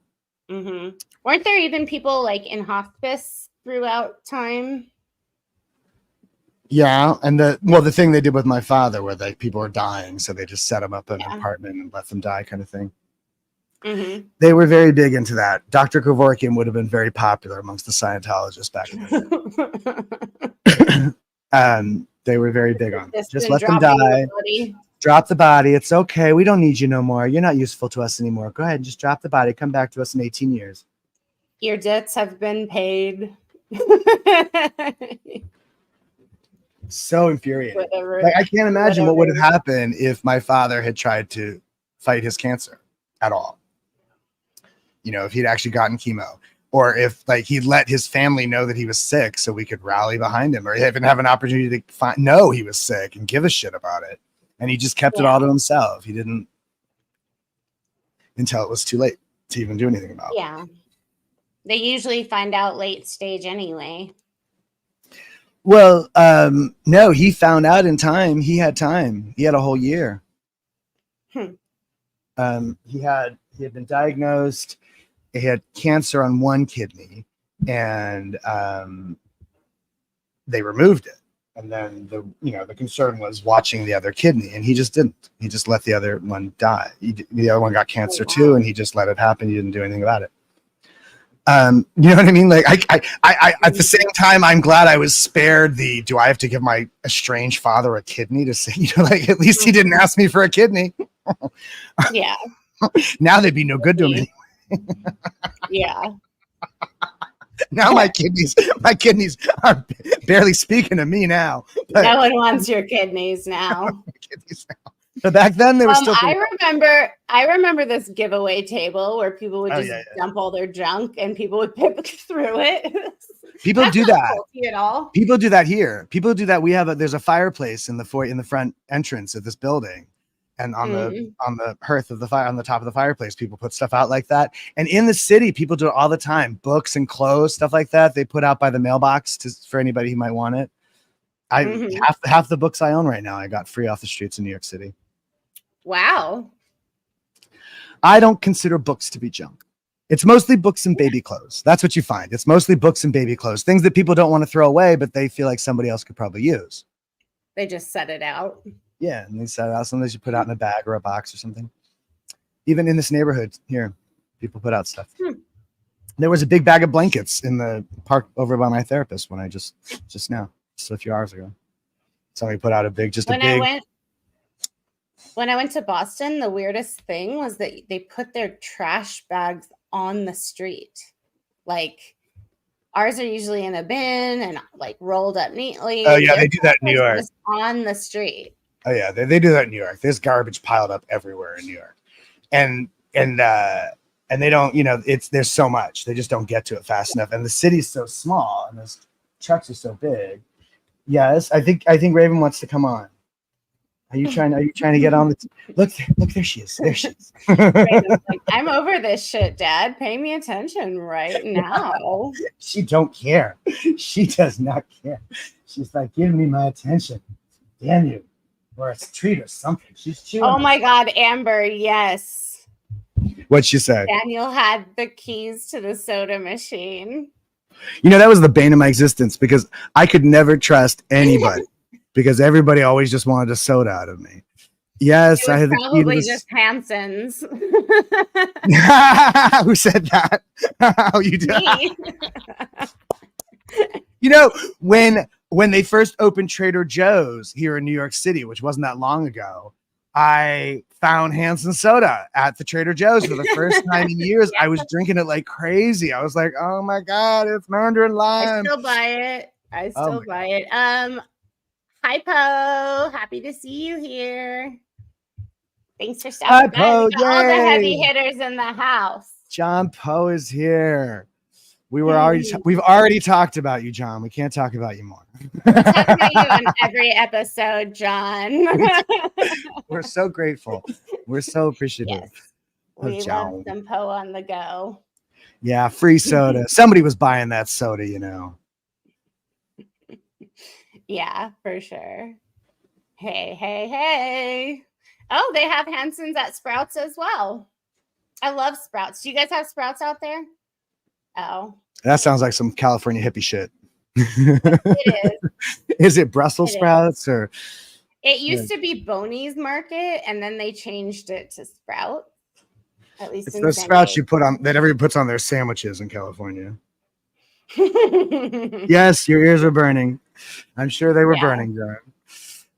Mm-hmm. Weren't there even people like in hospice throughout time? Yeah, and the thing they did with my father, where like people were dying, so they just set him up in an apartment and let them die, kind of thing. Mm-hmm. They were very big into that. Dr. Kevorkian would have been very popular amongst the Scientologists back in the day. They were very big on it. Just let them die. Drop the body. It's okay. We don't need you no more. You're not useful to us anymore. Go ahead and just drop the body. Come back to us in 18 years. Your debts have been paid. So infuriating. Like, I can't imagine what would have happened if my father had tried to fight his cancer at all. You know, if he'd actually gotten chemo, or if like he'd let his family know that he was sick so we could rally behind him, or even have an opportunity to know he was sick and give a shit about it. And he just kept it all to himself. He didn't until it was too late to even do anything about it. Yeah. They usually find out late stage anyway. Well, no, he found out in time. He had time. He had a whole year. He had been diagnosed. He had cancer on one kidney, and they removed it. And then the concern was watching the other kidney, and he just didn't. He just let the other one die. The other one got cancer too, and he just let it happen. He didn't do anything about it. You know what I mean? Like I at the same time, I'm glad I was spared do I have to give my estranged father a kidney to say, like, at least he didn't ask me for a kidney. Yeah. Now they'd be no good to him anyway. Yeah. Now my kidneys are barely speaking to me now. No one wants your kidneys now. But back then they were still. I remember this giveaway table where people would just dump all their junk and people would pick through it. People do that. At all. People do that here. People do that. There's a fireplace in the front entrance of this building, and on the hearth of the fire, on the top of the fireplace, people put stuff out like that. And in the city, people do it all the time. Books and clothes, stuff like that. They put out by the mailbox for anybody who might want it. Half the books I own right now, I got free off the streets in New York City. Wow. I don't consider books to be junk. It's mostly books and baby clothes. That's what you find. It's mostly books and baby clothes, things that people don't want to throw away, but they feel like somebody else could probably use. They just set it out. Yeah, and they set it out. Sometimes you put it out in a bag or a box or something. Even in this neighborhood here, people put out stuff. There was a big bag of blankets in the park over by my therapist when I just a few hours ago. Somebody put out When I went to Boston, the weirdest thing was that they put their trash bags on the street. Like, ours are usually in a bin and like rolled up neatly. Oh yeah, they do that in New York. On the street. Oh yeah, they do that in New York. There's garbage piled up everywhere in New York, and they don't. There's so much. They just don't get to it fast enough. And the city's so small, and those trucks are so big. Yes, I think Raven wants to come on. Are you trying to get on the look, there she is. There she is. Like, I'm over this shit, Dad. Pay me attention right now. She don't care. She does not care. She's like, give me my attention. Damn you. Or a treat or something. She's chewing. Oh my God, Amber, yes. What'd she say? Daniel had the keys to the soda machine. You know, that was the bane of my existence because I could never trust anybody because everybody always just wanted a soda out of me. Yes, I had the key to probably this. just Hanson's. Who said that? How you doing? Me. You know, when they first opened Trader Joe's here in New York City, which wasn't that long ago, I found Hanson soda at the Trader Joe's for the first time in years. I was drinking it like crazy. I was like, oh my God, it's Mandarin lime. I still buy it. Buy it. Hi, Po. Happy to see you here. Thanks for stopping by. Po, We got all the heavy hitters in the house. John Poe is here. We've already talked about you, John. We can't talk about you more. We talk about you on every episode, John. We're so grateful. We're so appreciative. Yes. We love some Poe on the go. Yeah, free soda. Somebody was buying that soda, you know. Yeah, for sure. Hey. Oh, they have Hanson's at Sprouts as well. I love Sprouts. Do you guys have Sprouts out there? Oh. That sounds like some California hippie shit. It is. Is it Brussels sprouts or? It used to be Boney's Market, and then they changed it to Sprouts. At least it's those sprouts you put on that everybody puts on their sandwiches in California. Yes, your ears are burning. I'm sure they were burning, John.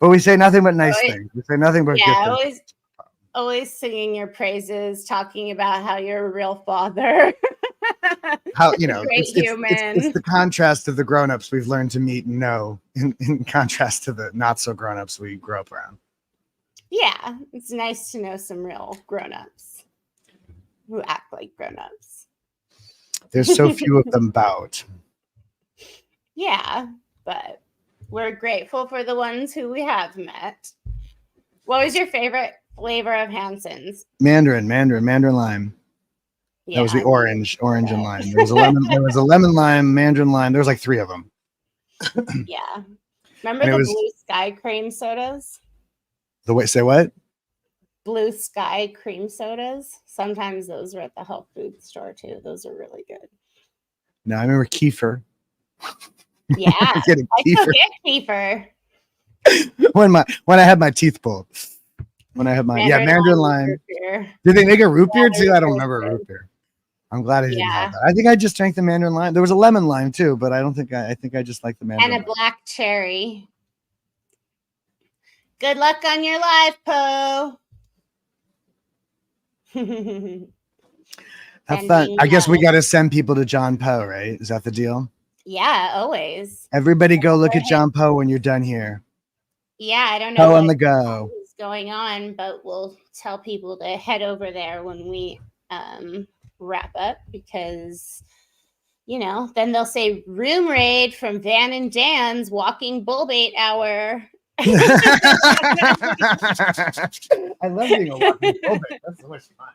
But we say nothing but nice things. We say nothing but good things. Always singing your praises, talking about how you're a real father. How, you know, it's the contrast of the grown-ups we've learned to meet and know in contrast to the not so grown-ups we grew up around. Yeah, it's nice to know some real grown-ups who act like grown-ups. There's so few of them about. Yeah, but we're grateful for the ones who we have met. What was your favorite flavor of Hanson's? Mandarin lime. Yeah, that was the orange and lime. There was a lemon lime, mandarin lime. There was like 3 of them. Yeah. Remember the Blue Sky cream sodas? Say what? Blue Sky cream sodas. Sometimes those were at the health food store too. Those are really good. No, I remember kefir. Yeah. I still get kefir. when I had my teeth pulled. When I had my mandarin lime. Did they make a root beer too? I don't remember a root beer. I'm glad I didn't have that. I think I just drank the mandarin lime. There was a lemon lime too, but I don't think I think I just like the mandarin. And a black cherry. Good luck on your life, Poe. Have fun. I guess we got to send people to John Poe, right? Is that the deal? Yeah, always. Everybody go look at John Poe when you're done here. Yeah, I don't know Poe on the go. What's going on, but we'll tell people to head over there when we wrap up because, you know, then they'll say room raid from Van and Dan's walking bullbait hour. I love being a walking bullbait. That's so much fun.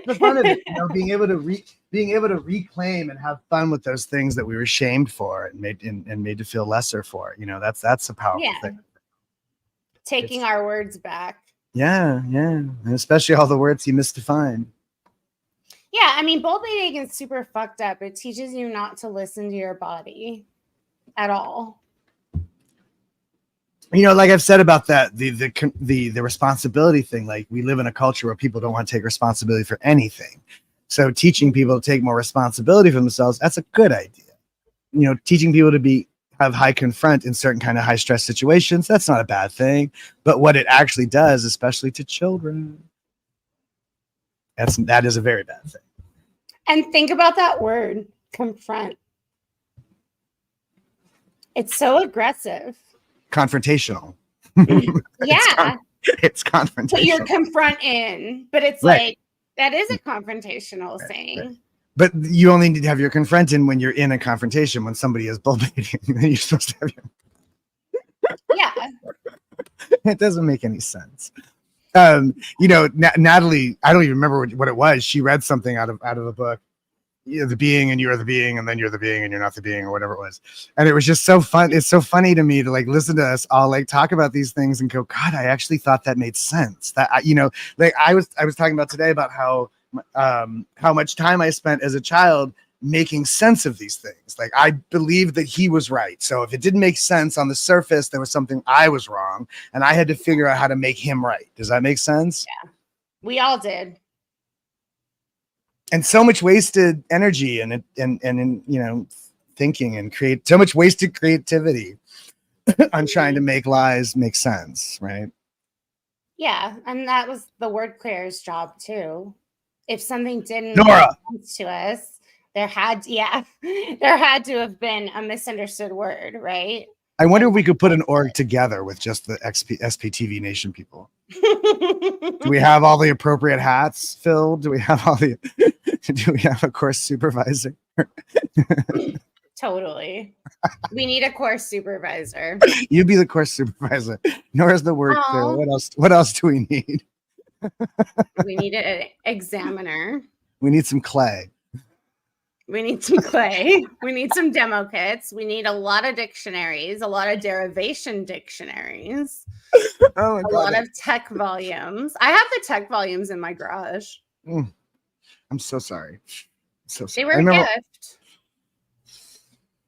The fun of it, you know, being able to reclaim and have fun with those things that we were shamed for and made to feel lesser for. You know, that's a powerful thing. Taking our words back. Yeah, and especially all the words he misdefined. Yeah, I mean, bullbaiting is super fucked up. It teaches you not to listen to your body at all. You know, like I've said about that, the responsibility thing, like we live in a culture where people don't want to take responsibility for anything. So teaching people to take more responsibility for themselves, that's a good idea. You know, teaching people to have high confront in certain kind of high stress situations, that's not a bad thing. But what it actually does, especially to children, that is a very bad thing. And think about that word, confront. It's so aggressive. Confrontational. Yeah. It's confrontational. But you're confronting, but it's like, that is a confrontational saying. Right. But you only need to have your confront in when you're in a confrontation. When somebody is bullbaiting, then you're supposed to have your. Yeah. It doesn't make any sense. You know, Natalie, I don't even remember what it was. She read something out of a book. you're the being and you're the being, and then you're the being and you're not the being, or whatever it was. And it was just so fun. It's so funny to me to like listen to us all like talk about these things and go, God, I actually thought that made sense. That like I was talking about today about how much time I spent as a child making sense of these things. Like I believed that he was right. So if it didn't make sense on the surface, there was something I was wrong, and I had to figure out how to make him right. Does that make sense? Yeah, we all did. And so much wasted energy and thinking and create so much wasted creativity on trying to make lies make sense, right? Yeah, and that was the word clearer's job too. If something didn't Nora. make sense to us, there had to have been a misunderstood word, right? I wonder if we could put an org together with just the SPTV Nation people. Do we have all the appropriate hats filled? Do we have a course supervisor? Totally. We need a course supervisor. You'd be the course supervisor. Nora's the word clear. What else do we need? We need an examiner. We need some clay. We need some clay. We need some demo kits. We need a lot of dictionaries, a lot of derivation dictionaries. Oh my God. A lot of tech volumes. I have the tech volumes in my garage. I'm so sorry. So sorry. They were a gift.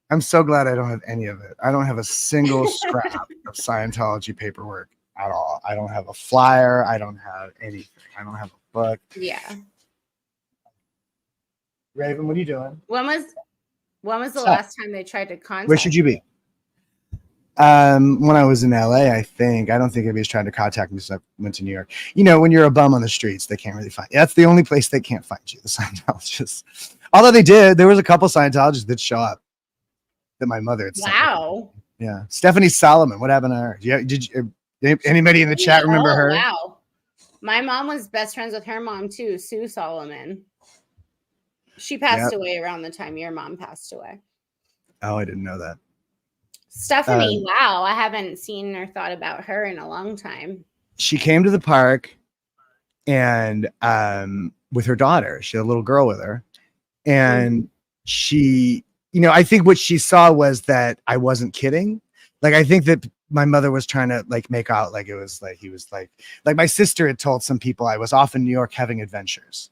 I'm so glad I don't have any of it. I don't have a single scrap of Scientology paperwork at all. I don't have a flyer. I don't have anything. I don't have a book. Yeah. Raven, what are you doing? When was the last time they tried to contact? Where should you be? When I was in LA, I think. I don't think anybody's trying to contact me, so I went to New York. When you're a bum on the streets, they can't really find you. That's the only place they can't find you, the Scientologists. Although they did, there was a couple Scientologists that show up that my mother had sent. Wow. Yeah. Stephanie Solomon, what happened to her? Did anybody in the chat remember her? Wow. My mom was best friends with her mom too, Sue Solomon. She passed away around the time your mom passed away. Oh, I didn't know that. Stephanie, wow. I haven't seen or thought about her in a long time. She came to the park and with her daughter. She had a little girl with her. And she, I think what she saw was that I wasn't kidding. Like, I think that my mother was trying to like make out like it was like he was like my sister had told some people I was off in New York having adventures.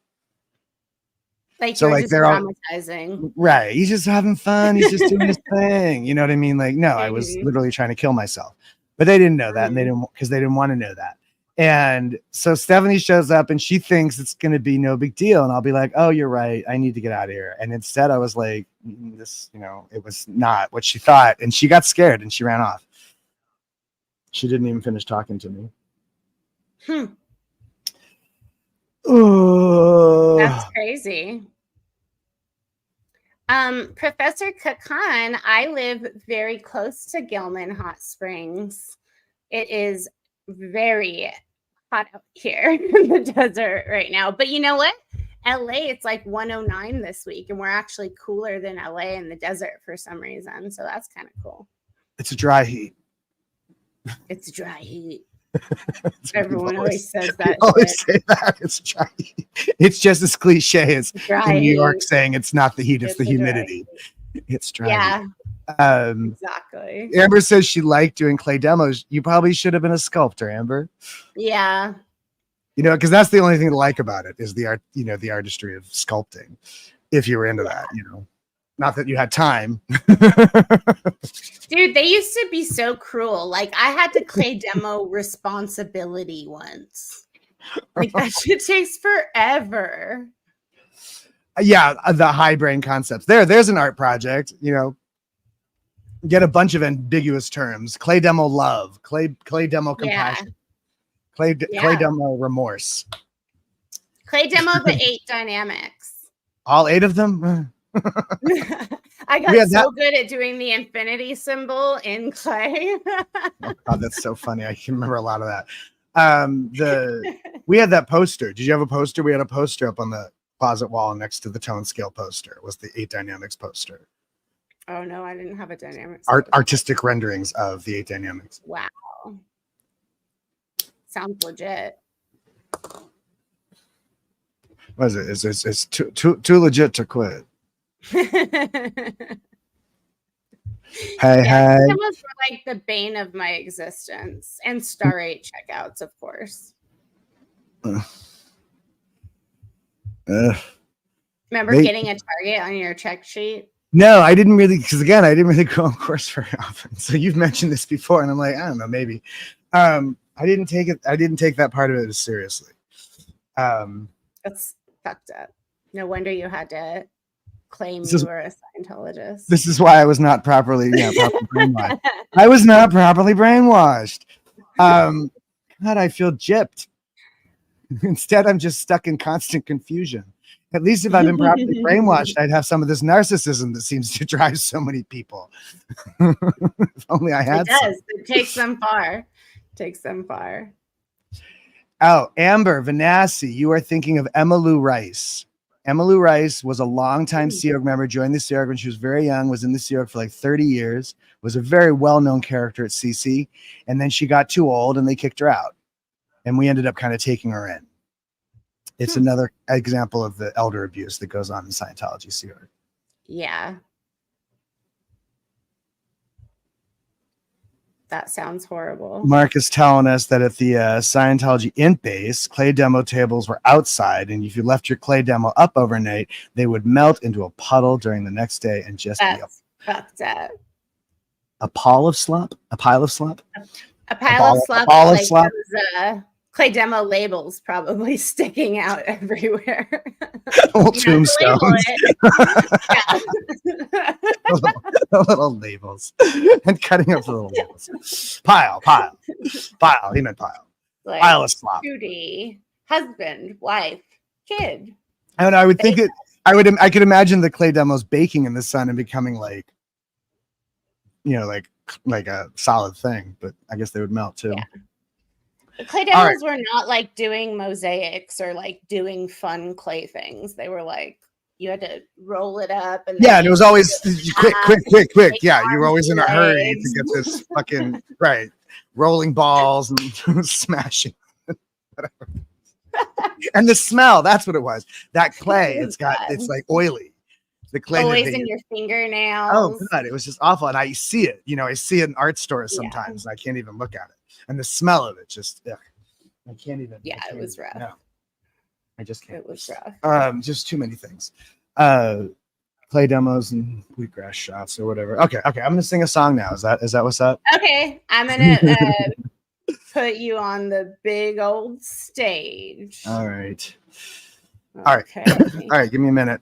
Like, so like they're traumatizing. Right. He's just having fun. He's just doing his thing. You know what I mean? Like, no, I was literally trying to kill myself, but they didn't know that. And they didn't want to know that. And so Stephanie shows up and she thinks it's going to be no big deal. And I'll be like, oh, you're right. I need to get out of here. And instead I was like, this, it was not what she thought. And she got scared and she ran off. She didn't even finish talking to me. That's crazy. Professor Kakan, I live very close to Gilman Hot Springs. It is very hot out here in the desert right now. But you know what? LA, it's like 109 this week, and we're actually cooler than LA in the desert for some reason. So that's kind of cool. It's a dry heat. It's dry heat. Everyone always says that. Always say that. It's dry heat. It's just as cliche as in New York saying it's not the heat, it's the humidity. It's dry. Yeah. Heat. Exactly. Amber says she liked doing clay demos. You probably should have been a sculptor, Amber. Yeah. Because that's the only thing to like about it is the art, the artistry of sculpting. If you were into that, not that you had time. Dude, they used to be so cruel. Like, I had to clay demo responsibility once. Like, that shit takes forever. Yeah, the high brain concepts. There's an art project, get a bunch of ambiguous terms. Clay demo love, clay demo compassion, clay demo remorse. Clay demo the 8 dynamics. All 8 of them? I got so good at doing the infinity symbol in clay. Oh God, that's so funny. I can remember a lot of that. We had that poster. Did you have a poster? We had a poster up on the closet wall next to the tone scale poster. It was the 8 dynamics poster. Oh no, I didn't have a dynamics. Artistic renderings of the 8 dynamics. Wow. Sounds legit. What is it? It's too legit to quit. Hey, Yeah, hey. demos were like the bane of my existence, and Star 8 checkouts, of course. Remember getting a target on your check sheet? No, I didn't really, because again, I didn't really go on course very often. So you've mentioned this before, and I'm like, I don't know, maybe. I didn't take it. I didn't take that part of it as seriously. That's fucked up. No wonder you had to claim you were a Scientologist. This is why I was not properly brainwashed. I was not properly brainwashed. God, I feel gypped. Instead, I'm just stuck in constant confusion. At least if I've been properly brainwashed, I'd have some of this narcissism that seems to drive so many people. If only I had. It does. It takes them far. Takes them far. Oh, Amber Vanassi, you are thinking of Emma Lou Rice. Emma Lou Rice was a longtime Sea Org member, joined the Sea Org when she was very young, was in the Sea Org for like 30 years, was a very well-known character at CC, and then she got too old and they kicked her out. And we ended up kind of taking her in. It's another example of the elder abuse that goes on in Scientology Sea Org. Yeah. That sounds horrible. Mark is telling us that at the Scientology Int base, clay demo tables were outside, and if you left your clay demo up overnight, they would melt into a puddle during the next day and just be fucked up. A pile of slop? A pile of slop? A pile of slop. A ball of slop? Those, clay demo labels probably sticking out everywhere. Little tombstones. little labels. And cutting up the little labels. Pile. He meant pile. Like, pile of slop. Judy, husband, wife, kid. And I would think I could imagine the clay demos baking in the sun and becoming like, like a solid thing, but I guess they would melt too. Yeah. The clay demos were not like doing mosaics or like doing fun clay things. They were like, you had to roll it up. And and it was always quick. Yeah, you were always in a hurry to get this fucking, rolling balls and smashing. And the smell, that's what it was. That clay, it's like oily. The clay always in your fingernails. Oh, God, it was just awful. And I see it, I see it in art stores sometimes. And I can't even look at it. And the smell of it just, I can't even. Yeah, it was rough. No, I just can't. It was rough. Just too many things. Clay demos and wheatgrass shots or whatever. Okay. I'm gonna sing a song now. Is that what's up? Okay, I'm gonna put you on the big old stage. All right. All right. Give me a minute.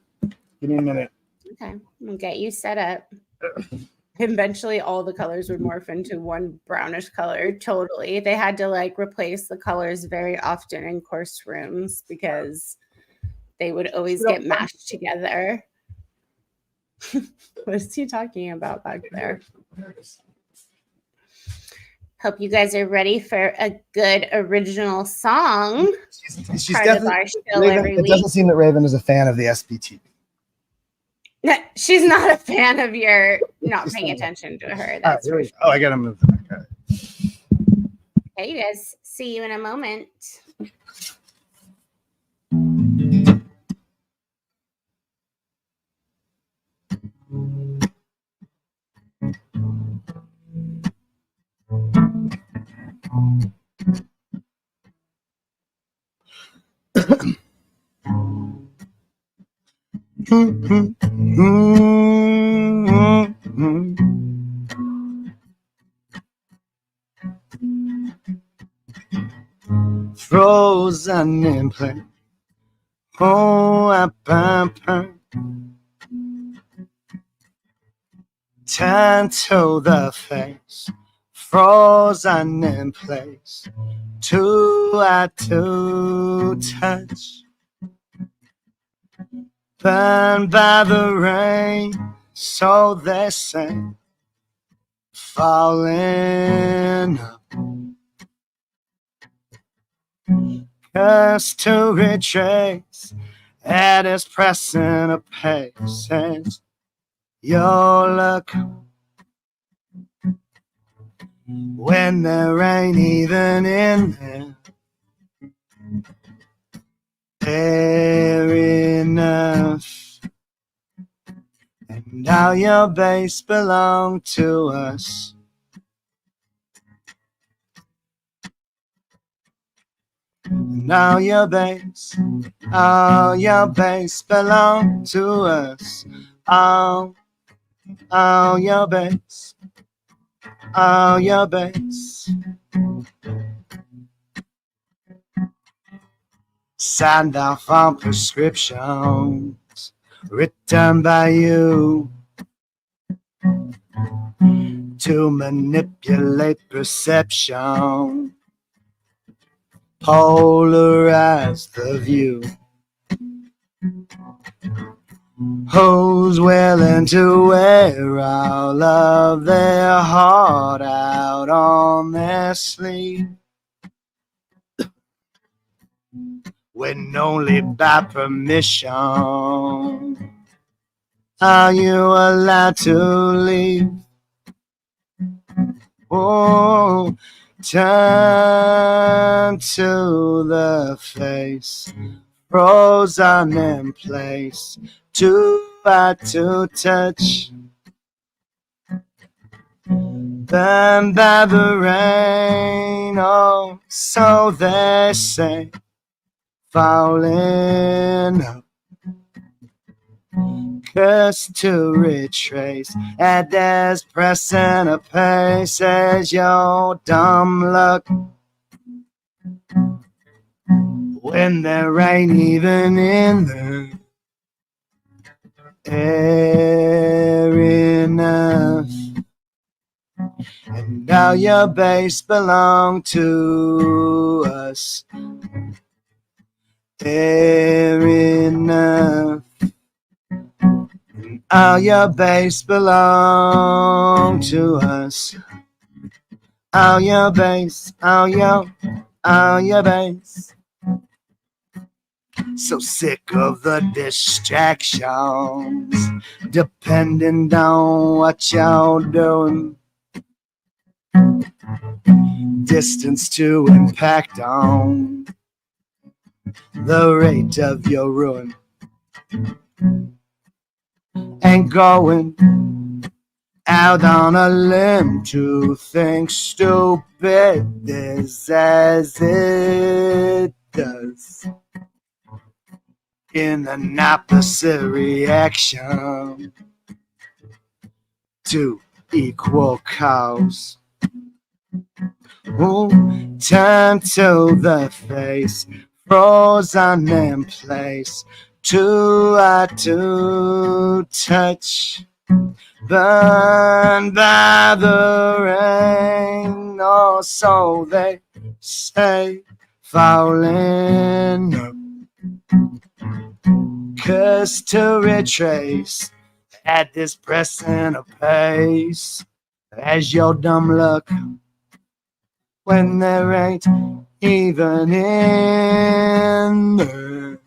Okay, we'll get you set up. Eventually all the colors would morph into one brownish color. Totally. They had to like replace the colors very often in course rooms because they would always get mashed together. What is he talking about back there? Hope you guys are ready for a good original song. She's part of our show every week. It doesn't seem that Raven is a fan of the SBT. No, she's not a fan of your not paying attention to her. That's sure. I gotta move the back. Okay, you guys. See you in a moment. Frozen in place. Oh, turn to the face. Frozen in place. To touch. Burned by the rain, so they say, falling up. Cursed to retrace, it is pressing a pace, and your luck when there ain't even in there enough. And all your bass belong to us. And all your bass belong to us. All your bass, all your bass. Signed off on prescriptions written by you to manipulate perception, polarize the view. Who's willing to wear all of their heart out on their sleeve when only by permission are you allowed to leave? Oh, turn to the face, frozen in place, too hard to touch, burned by the rain. Oh, so they say, falling up, cursed to retrace, at as pressing a pace as your dumb luck, when there ain't even in the air enough. And all your bass belong to us. Air enough. And all your bass belong to us. All your bass, all your bass. So sick of the distractions, depending on what y'all doing. Distance to impact on the rate of your ruin. And going out on a limb to think stupid this as it does, in an opposite reaction to equal cause. Oh, turn to the face, frozen in place, too hard to touch, burned by the rain. Oh, so they say, falling up, cursed to retrace, at this pressing a pace as your dumb luck, when there ain't even in the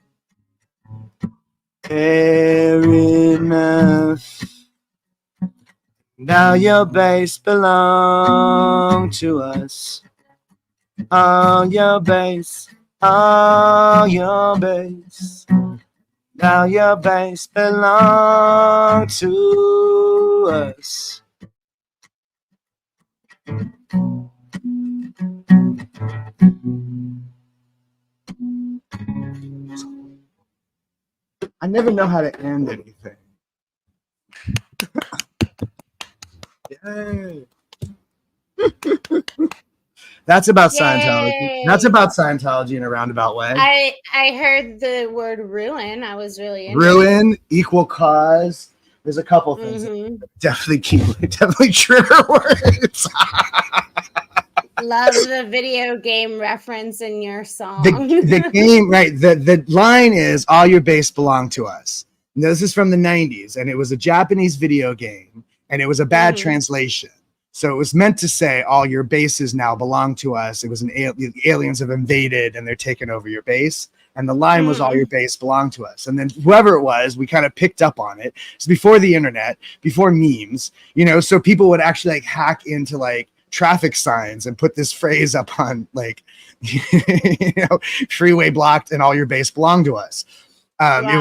air enough. Now your bass belong to us. All your bass, all your bass. Now your bass belong to us. I never know how to end anything. Yay. That's about Scientology. Yay. That's about Scientology in a roundabout way. I heard the word ruin. I was really into ruin, equal cause. There's a couple things that definitely trigger words. Love the video game reference in your song. The game, right? The line is "All your bass belong to us." And this is from the '90s, and it was a Japanese video game, and it was a bad translation. So it was meant to say, "All your bases now belong to us." It was aliens have invaded, and they're taking over your base. And the line was, "All your base belong to us." And then whoever it was, we kind of picked up on it. It's before the internet, before memes, so people would actually like hack into like traffic signs and put this phrase up on like, freeway blocked and all your base belong to us. Wow. It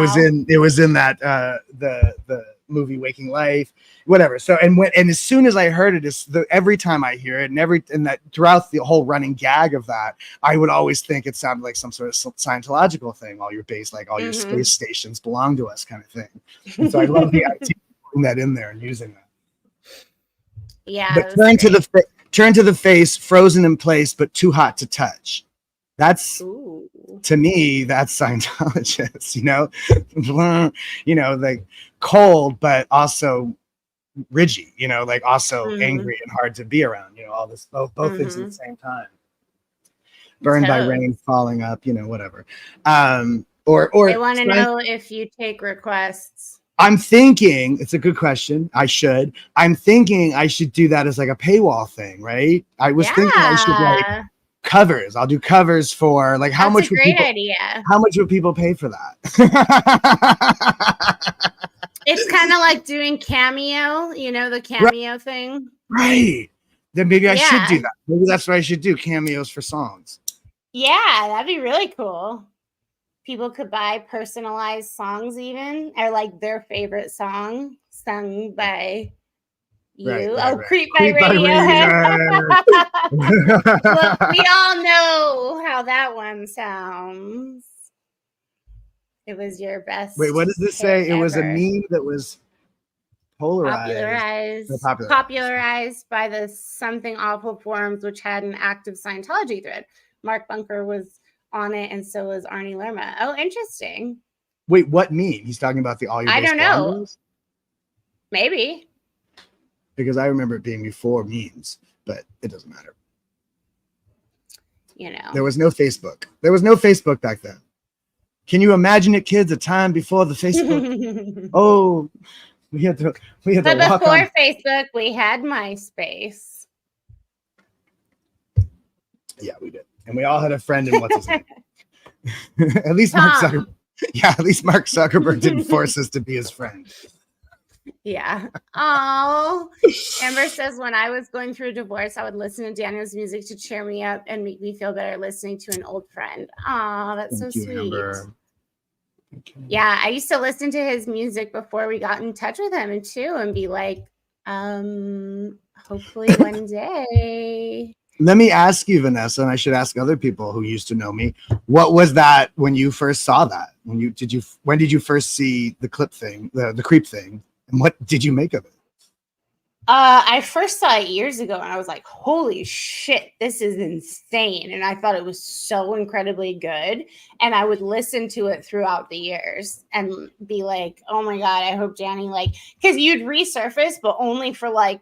was in that the movie Waking Life, whatever. So and as soon as I heard it, every time I hear it, and that throughout the whole running gag of that, I would always think it sounded like some sort of Scientological thing. All your your space stations belong to us, kind of thing. And so I love the idea of putting that in there and using that. Yeah. But turn to the face, frozen in place, but too hot to touch. That's to me, that's Scientologists, like cold, but also ridgy, like also angry and hard to be around, all this, both things at the same time. Burned by rain, falling up, whatever. Or they want to know if you take requests. I'm thinking it's a good question. I'm thinking I should do that as like a paywall thing, right? I was thinking I should like covers. I'll do covers for like how much would people pay for that? It's kind of like doing Cameo, the Cameo thing. Right. Then maybe I should do that. Maybe that's what I should do, cameos for songs. Yeah, that'd be really cool. People could buy personalized songs even, or like their favorite song sung by you. Creep by Radiohead. Look, we all know how that one sounds. It was your best. Wait, what does this say? It was a meme that was popularized by the Something Awful forums, which had an active Scientology thread. Mark Bunker was on it, and so was Arnie Lerma. Oh, interesting. Wait, what meme? He's talking about the All Your I don't know. Blondes? Maybe. Because I remember it being before memes, but it doesn't matter. There was no Facebook. There was no Facebook back then. Can you imagine it, kids? A time before the Facebook. Oh, we had to but before Facebook, we had MySpace. Yeah, we did. And we all had a friend in what's his name? At least Mark Zuckerberg. Yeah, at least Mark Zuckerberg didn't force us to be his friend. Yeah. Oh, Amber says, when I was going through a divorce, I would listen to Daniel's music to cheer me up and make me feel better listening to an old friend. Oh, that's so sweet. Amber. Okay. Yeah, I used to listen to his music before we got in touch with him too, and be like, hopefully one day. Let me ask you, Vanessa, and I should ask other people who used to know me. What was that when you first saw that? When did you first see the clip thing, the creep thing, and what did you make of it? I first saw it years ago, and I was like, "Holy shit, this is insane!" And I thought it was so incredibly good. And I would listen to it throughout the years and be like, "Oh my god, I hope Danny because you'd resurface, but only for like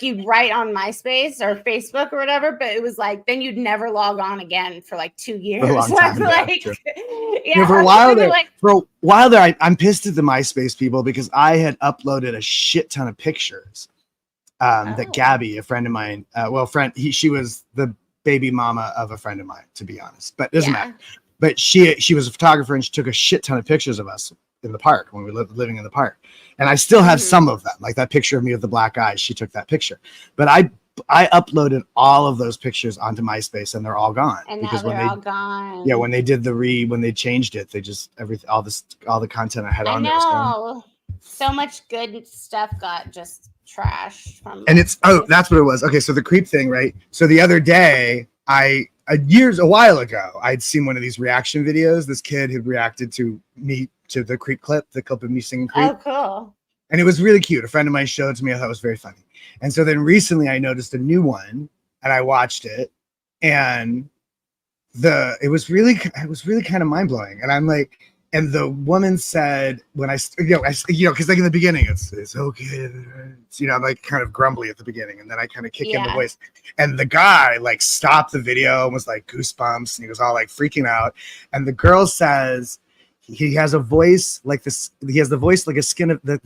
you'd write on MySpace or Facebook or whatever, but it was like then you'd never log on again for like 2 years. For a long time, for a while there, I'm pissed at the MySpace people because I had uploaded a shit ton of pictures. That Gabby, a friend of mine, she was the baby mama of a friend of mine, to be honest, but it doesn't matter. But she was a photographer and she took a shit ton of pictures of us in the park when we were living in the park. And I still have some of them, like that picture of me with the black eyes. She took that picture, but I uploaded all of those pictures onto MySpace and they're all gone. And because now they're all gone. Yeah, when they did when they changed it, they just all the content I had on there was gone. So much good stuff got just trashed from. And that's what it was. Okay, so the creep thing, right? So the other day, a while ago, I'd seen one of these reaction videos. This kid had reacted to the creep clip, the clip of me singing creep. Oh, cool. And it was really cute. A friend of mine showed it to me. I thought it was very funny. And so then recently I noticed a new one and I watched it and it was really kind of mind blowing. And I'm like, and the woman said when because like in the beginning it's okay. I'm like kind of grumbly at the beginning and then I kind of kick in the voice. And the guy like stopped the video and was like goosebumps and he was all like freaking out. And the girl says, he has a voice like this. He has the voice like the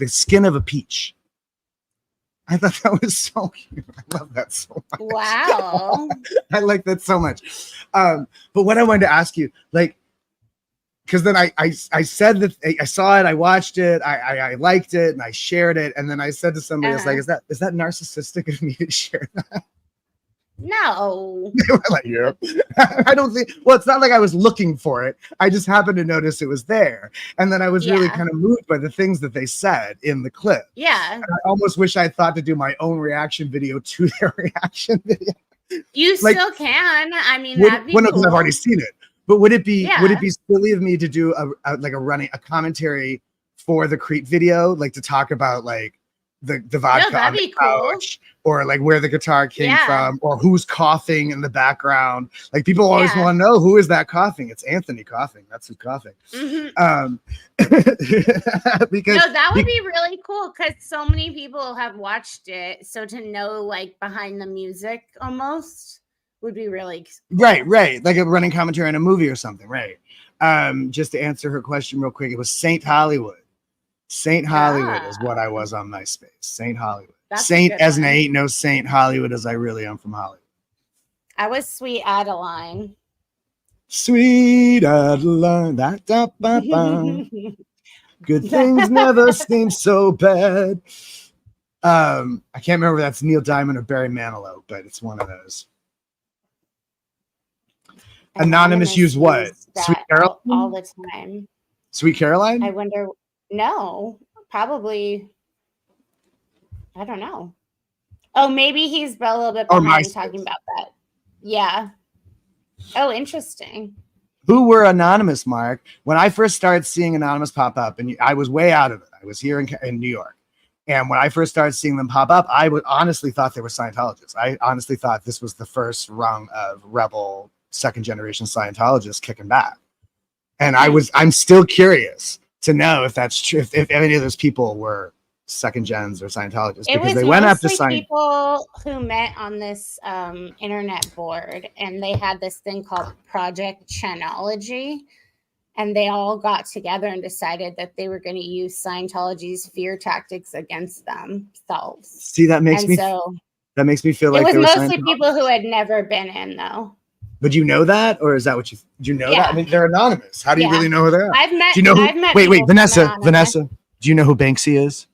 skin of a peach. I thought that was so cute. I love that so much. Wow. I like that so much. But what I wanted to ask you, because then I said that I saw it, I watched it, I liked it, and I shared it, and then I said to somebody, I was like, is that narcissistic of me to share that? No. They were like, yep. I don't think, well, it's not like I was looking for it. I just happened to notice it was there. And then I was really kind of moved by the things that they said in the clip. Yeah. And I almost wish I thought to do my own reaction video to their reaction video. You like, still can. I mean, that'd be cool. Because I've already seen it. But would it be silly of me to do a commentary for the Creep video, like to talk about like the vodka on the couch, or like where the guitar came from, or who's coughing in the background? Like people always want to know, who is that coughing? It's Anthony coughing. That's who's coughing. Mm-hmm. Because that would be really cool, because so many people have watched it. So to know like behind the music almost would be really cool. Right. Like a running commentary on a movie or something, right? Just to answer her question real quick, it was Saint Hollywood. Saint Hollywood is what I was on MySpace. Saint Hollywood. That's Saint as in I ain't no Saint Hollywood as I really am from Hollywood. I was Sweet Adeline. Sweet Adeline. Good things never seem so bad. I can't remember if that's Neil Diamond or Barry Manilow, but it's one of those. Anonymous use what? Sweet Caroline? All the time. Sweet Caroline? I wonder. No, probably. I don't know. Oh, maybe he's a little bit behind talking about that. Yeah. Oh, interesting. Who were anonymous, Mark? When I first started seeing anonymous pop up, and I was way out of it. I was here in New York. And when I first started seeing them pop up, I would honestly thought they were Scientologists. I honestly thought this was the first rung of rebel second generation Scientologists kicking back. And I'm still curious to know if that's true, if any of those people were second gens or Scientologists, because they went after people who met on this internet board, and they had this thing called Project Chanology, and they all got together and decided that they were going to use Scientology's fear tactics against themselves. See, that makes me feel like it was mostly people who had never been in, though. But you know that, or is that what you know that? I mean, they're anonymous. How do you really know who they are? I've met. Do you know who, I've met wait, Vanessa. Do you know who Banksy is?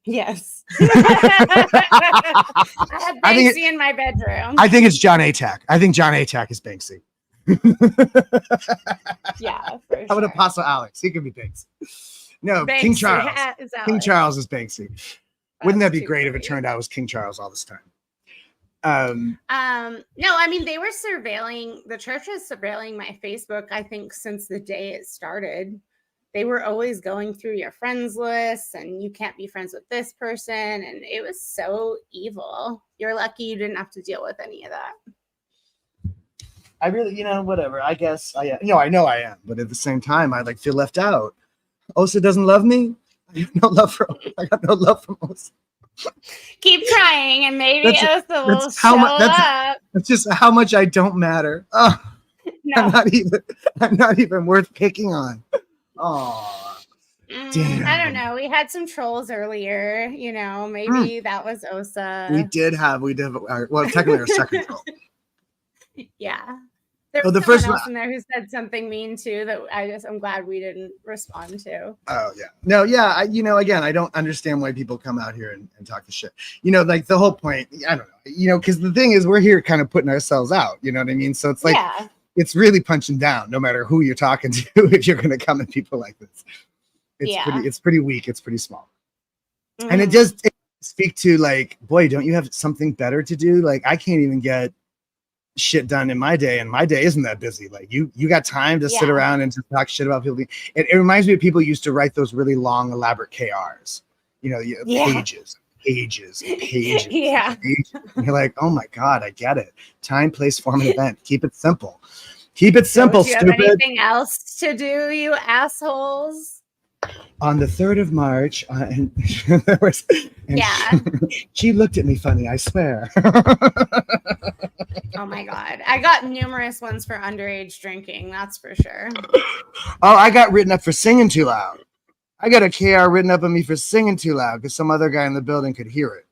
Yes. I have Banksy in my bedroom. I think it's John Atack. I think John Atack is Banksy. Yeah, for sure. How about Apostle Alex? He could be Banksy. No, Banksy, King Charles. King Charles is Banksy. Wouldn't that be great if it turned out it was King Charles all this time? No, I mean, they were surveilling, the church was surveilling my Facebook, I think, since the day it started. They were always going through your friends list, and you can't be friends with this person, and it was so evil. You're lucky you didn't have to deal with any of that. I really, whatever. I guess I know I am, but at the same time, I feel left out. Osa doesn't love me. I have no love for. I got no love from Osa. Keep trying, and maybe Osa will show up. That's just how much I don't matter. Oh, no. I'm not even worth picking on. Oh, damn. I don't know. We had some trolls earlier. Maybe that was Osa. We did have. Well, technically our second troll. Yeah. There was someone else in there who said something mean too that I'm glad we didn't respond to. Oh yeah. No, yeah. Again, I don't understand why people come out here and talk the shit. The whole point, I don't know, because the thing is we're here kind of putting ourselves out, you know what I mean? So it's like, it's really punching down no matter who you're talking to if you're going to come at people like this. It's pretty weak. It's pretty small. Mm-hmm. And it does speak to boy, don't you have something better to do? I can't even get shit done in my day, and my day isn't that busy. You got time to sit around and just talk shit about people. It reminds me of people used to write those really long elaborate KRs, pages yeah, pages. And you're like, oh my god, I get it. Time, place, form, and event. Keep it simple. Keep it simple. Do you have anything else to do, you assholes? On the 3rd of March, she looked at me funny, I swear. Oh my god. I got numerous ones for underage drinking, that's for sure. Oh, I got written up for singing too loud. I got a KR written up on me for singing too loud because some other guy in the building could hear it.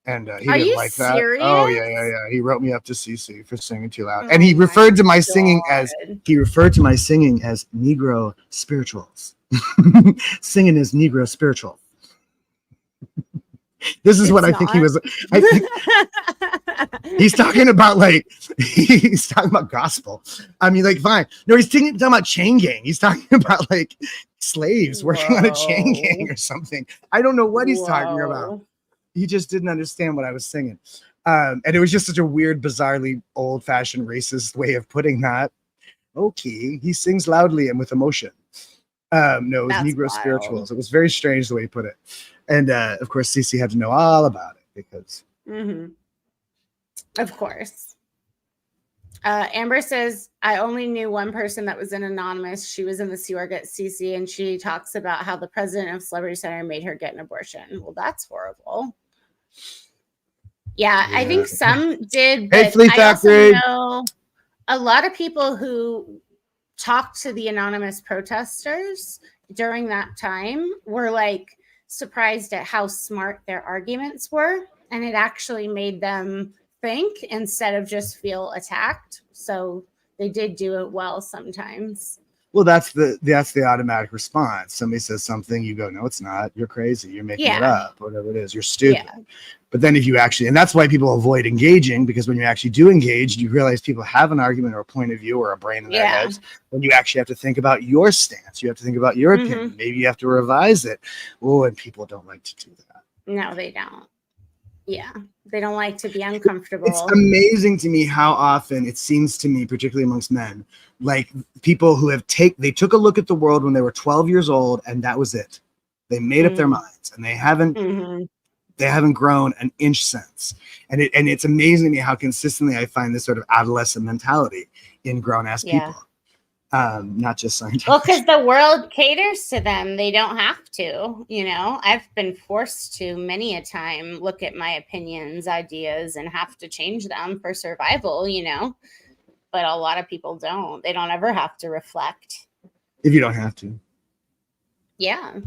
And he didn't like that. Serious? Oh, yeah. He wrote me up to CC for singing too loud. And he referred to my singing as Negro spirituals. Singing is Negro spiritual. This is what I think he was. I think he's talking about he's talking about gospel. I mean, like, fine. No, he's talking about chain gang. He's talking about like slaves working on a chain gang or something. I don't know what he's talking about. He just didn't understand what I was singing. And it was just such a weird, bizarrely old-fashioned racist way of putting that. Okay, he sings loudly and with emotion. No, it was Negro spirituals. It was very strange the way he put it. And of course, Cece had to know all about it because. Of course. Amber says, I only knew one person that was in Anonymous. She was in the Sea Org at CC, and she talks about how the president of Celebrity Center made her get an abortion. Well, that's horrible. Yeah, I think some did, but I also know a lot of people who talked to the anonymous protesters during that time were like surprised at how smart their arguments were, and it actually made them think instead of just feel attacked. So they did do it well sometimes. Well, that's the automatic response. Somebody says something, you go, no, it's not. You're crazy. You're making it up. Whatever it is, you're stupid. Yeah. But then if you actually, and that's why people avoid engaging, because when you actually do engage, you realize people have an argument or a point of view or a brain in their heads. When you actually have to think about your stance, you have to think about your opinion. Maybe you have to revise it. Oh, and people don't like to do that. No, they don't. Yeah, they don't like to be uncomfortable. It's amazing to me how often it seems to me, particularly amongst men, like people who they took a look at the world when they were 12 years old, and that was it. They made up their minds, and they haven't grown an inch since. And it's amazing to me how consistently I find this sort of adolescent mentality in grown-ass people. Not just Scientology. Well, because the world caters to them. They don't have to, I've been forced to many a time look at my opinions, ideas, and have to change them for survival, But a lot of people don't. They don't ever have to reflect. If you don't have to. Yeah.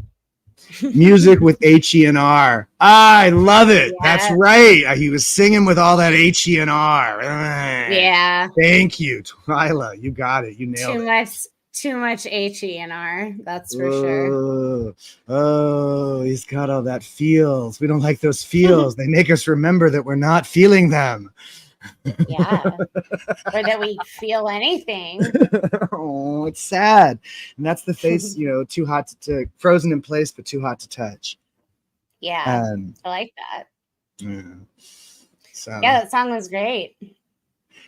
Music with H-E-N-R. I love it. Yeah. That's right. He was singing with all that H-E-N-R. Yeah. Thank you, Twyla. You got it. You nailed it. Too much H-E-N-R. That's for sure. Oh, he's got all that feels. We don't like those feels. They make us remember that we're not feeling them. Yeah. Or that we feel anything. Oh, it's sad. And that's the face, too hot to frozen in place, but too hot to touch. Yeah. I like that. Yeah. So, yeah, that song was great.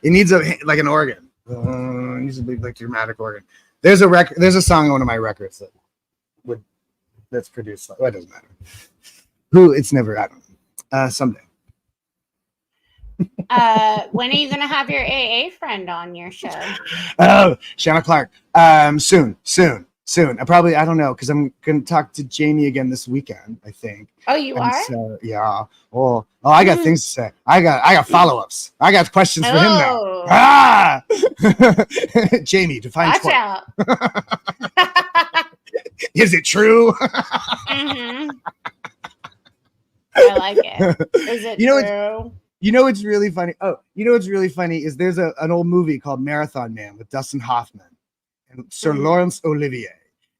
It needs an organ. It needs a big dramatic organ. There's a song on one of my records that's produced. Well, it doesn't matter. I don't know. Someday. When are you gonna have your AA friend on your show? Oh, Shanna Clark. Soon. I don't know, because I'm gonna talk to Jamie again this weekend, I think. Oh, you are? So, yeah. Oh, I got things to say. I got follow-ups. I got questions for him now. Ah! Jamie, define Watch out. Is it true? I like it. Is it true? What's really funny? What's really funny is there's an old movie called Marathon Man with Dustin Hoffman and Sir Laurence Olivier.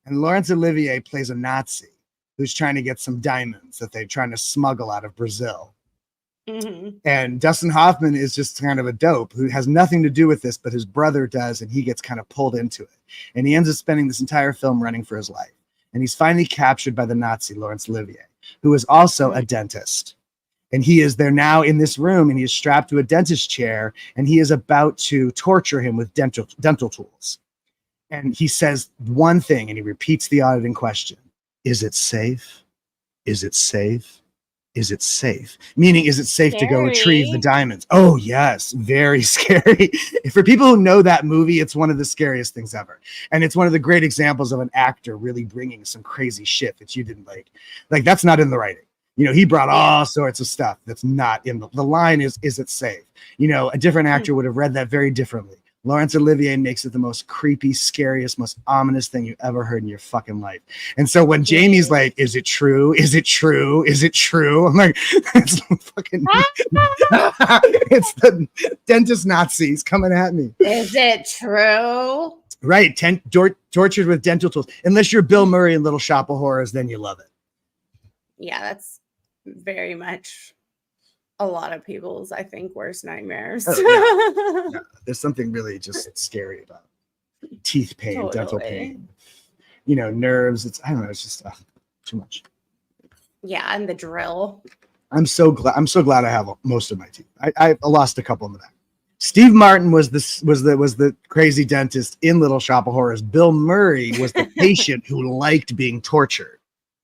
And Laurence Olivier plays a Nazi who's trying to get some diamonds that they're trying to smuggle out of Brazil. And Dustin Hoffman is just kind of a dope who has nothing to do with this, but his brother does, and he gets kind of pulled into it. And he ends up spending this entire film running for his life. And he's finally captured by the Nazi, Laurence Olivier, who is also a dentist. And he is there now in this room, and he is strapped to a dentist chair, and he is about to torture him with dental tools. And he says one thing, and he repeats the auditing question. Is it safe? Is it safe? Is it safe? Meaning, is it safe to go retrieve the diamonds? Oh, yes. Very scary. For people who know that movie, it's one of the scariest things ever. And it's one of the great examples of an actor really bringing some crazy shit that you didn't like. Like, that's not in the writing. He brought all sorts of stuff that's not in the line is it safe? A different actor would have read that very differently. Laurence Olivier makes it the most creepy, scariest, most ominous thing you ever heard in your fucking life. And so when Jamie's like, is it true? Is it true? Is it true? I'm like, it's fucking, it's the dentist Nazis coming at me. Is it true? Right. Tortured with dental tools. Unless you're Bill Murray in Little Shop of Horrors, then you love it. Yeah, very much a lot of people's, I think, worst nightmares. Oh, yeah. There's something really just scary about teeth pain, dental pain, nerves. I don't know. It's just too much. Yeah, and the drill. I'm so glad I have most of my teeth. I lost a couple in the back. Steve Martin was the crazy dentist in Little Shop of Horrors. Bill Murray was the patient who liked being tortured.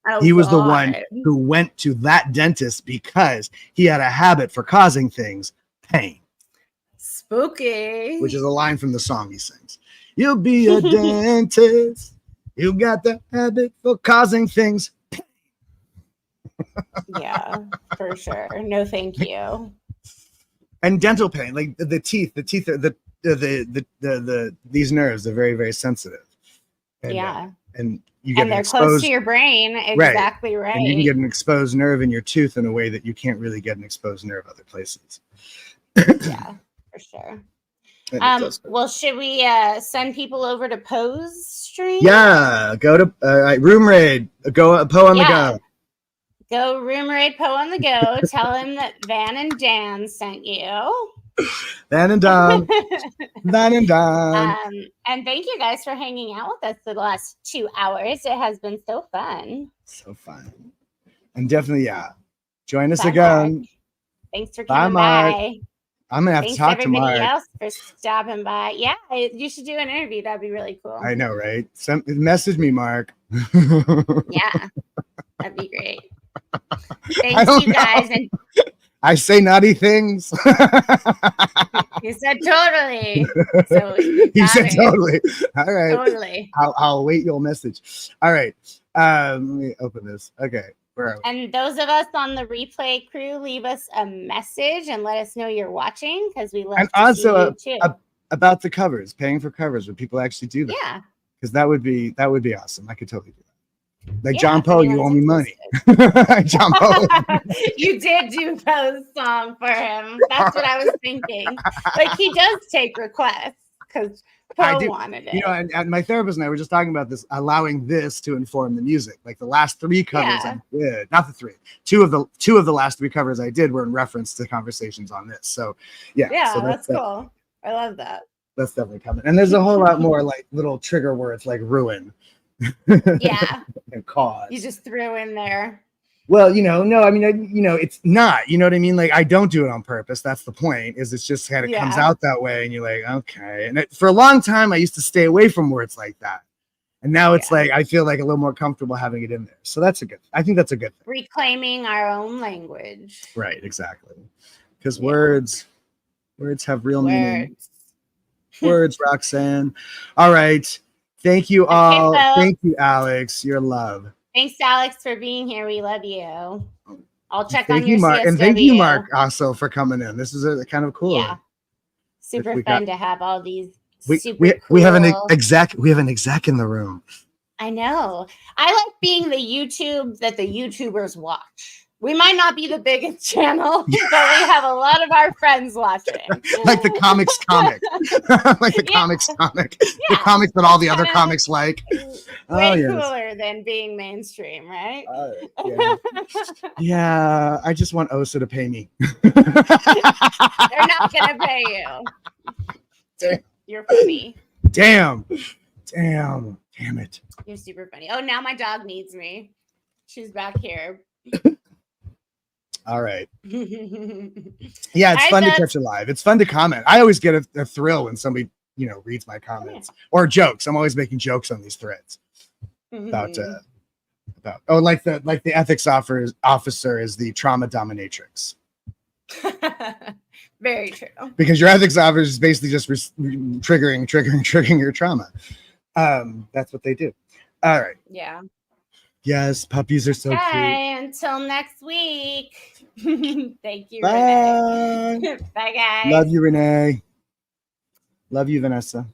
Oh, he was the one who went to that dentist because he had a habit for causing things pain. Spooky. Which is a line from the song he sings. You'll be a dentist. You got the habit for causing things pain. Yeah, for sure. No, thank you. And dental pain, like the teeth, these nerves are very, very sensitive. And, and you get they're close to your brain. Exactly right. And you can get an exposed nerve in your tooth in a way that you can't really get an exposed nerve other places. Yeah, for sure. Well, should we send people over to Poe's stream? Yeah, go to Room Raid. Go Poe on the go. Go Room Raid Poe on the go. Tell him that Van and Dan sent you. Van and Dan. Van and Dan. And thank you guys for hanging out with us for the last 2 hours. It has been so fun. So fun. And definitely, join us again. Mark. Thanks for coming by. I'm gonna have to talk to Mark. Everybody else for stopping by. Yeah, you should do an interview. That'd be really cool. I know, right? Message me, Mark. Yeah, that'd be great. Thanks, you guys. And I say naughty things. You said totally. So you said totally. All right. Totally. I'll await your message. All right. Let me open this. Okay. Where are we? And those of us on the replay crew, leave us a message and let us know you're watching because we love to see you too. About the covers, paying for covers. Would people actually do that? Yeah. Because that would be awesome. I could totally do that. Like John Poe, you owe me money. John Poe. You did do Poe's song for him. That's what I was thinking. Like he does take requests because Poe wanted it. And my therapist and I were just talking about this, allowing this to inform the music. Like the last 3 covers I did, not the 3, 2 of the last 3 covers I did were in reference to conversations on this. So so that's cool. I love that. That's definitely coming. And there's a whole lot more like little trigger words like ruin. Yeah. And cause. You just threw in there. Well, no, I mean, it's not, you know what I mean? Like, I don't do it on purpose. That's the point, is it's just kind of comes out that way. And you're like, okay. And for a long time, I used to stay away from words like that. And now it's like, I feel like a little more comfortable having it in there. So I think that's a good thing. Reclaiming our own language. Right, exactly. Because words have real meaning. Words, Roxanne. All right. Thank you all. Thank you, Alex. Your love. Thanks, Alex, for being here. We love you. I'll check on your Mark. CSW. And thank you, Mark, also for coming in. This is a kind of cool. Yeah. Super fun to have all these. We have an exec. We have an exec in the room. I know. I like being the YouTube that the YouTubers watch. We might not be the biggest channel, but we have a lot of our friends watching. Like the comics comic. Like the comics comic. The comics that all the other comics like. Way cooler than being mainstream, right? Yeah, I just want Osa to pay me. They're not going to pay you. Damn. You're funny. Damn it. You're super funny. Oh, now my dog needs me. She's back here. All right. Yeah, it's fun to catch it live. It's fun to comment. I always get a thrill when somebody, reads my comments or jokes. I'm always making jokes on these threads about like the ethics officer is the trauma dominatrix. Very true. Because your ethics officer is basically just triggering your trauma. That's what they do. All right. Yeah. Yes, puppies are so cute. Until next week. Thank you, Bye. Renee. Bye, guys. Love you, Renee. Love you, Vanessa.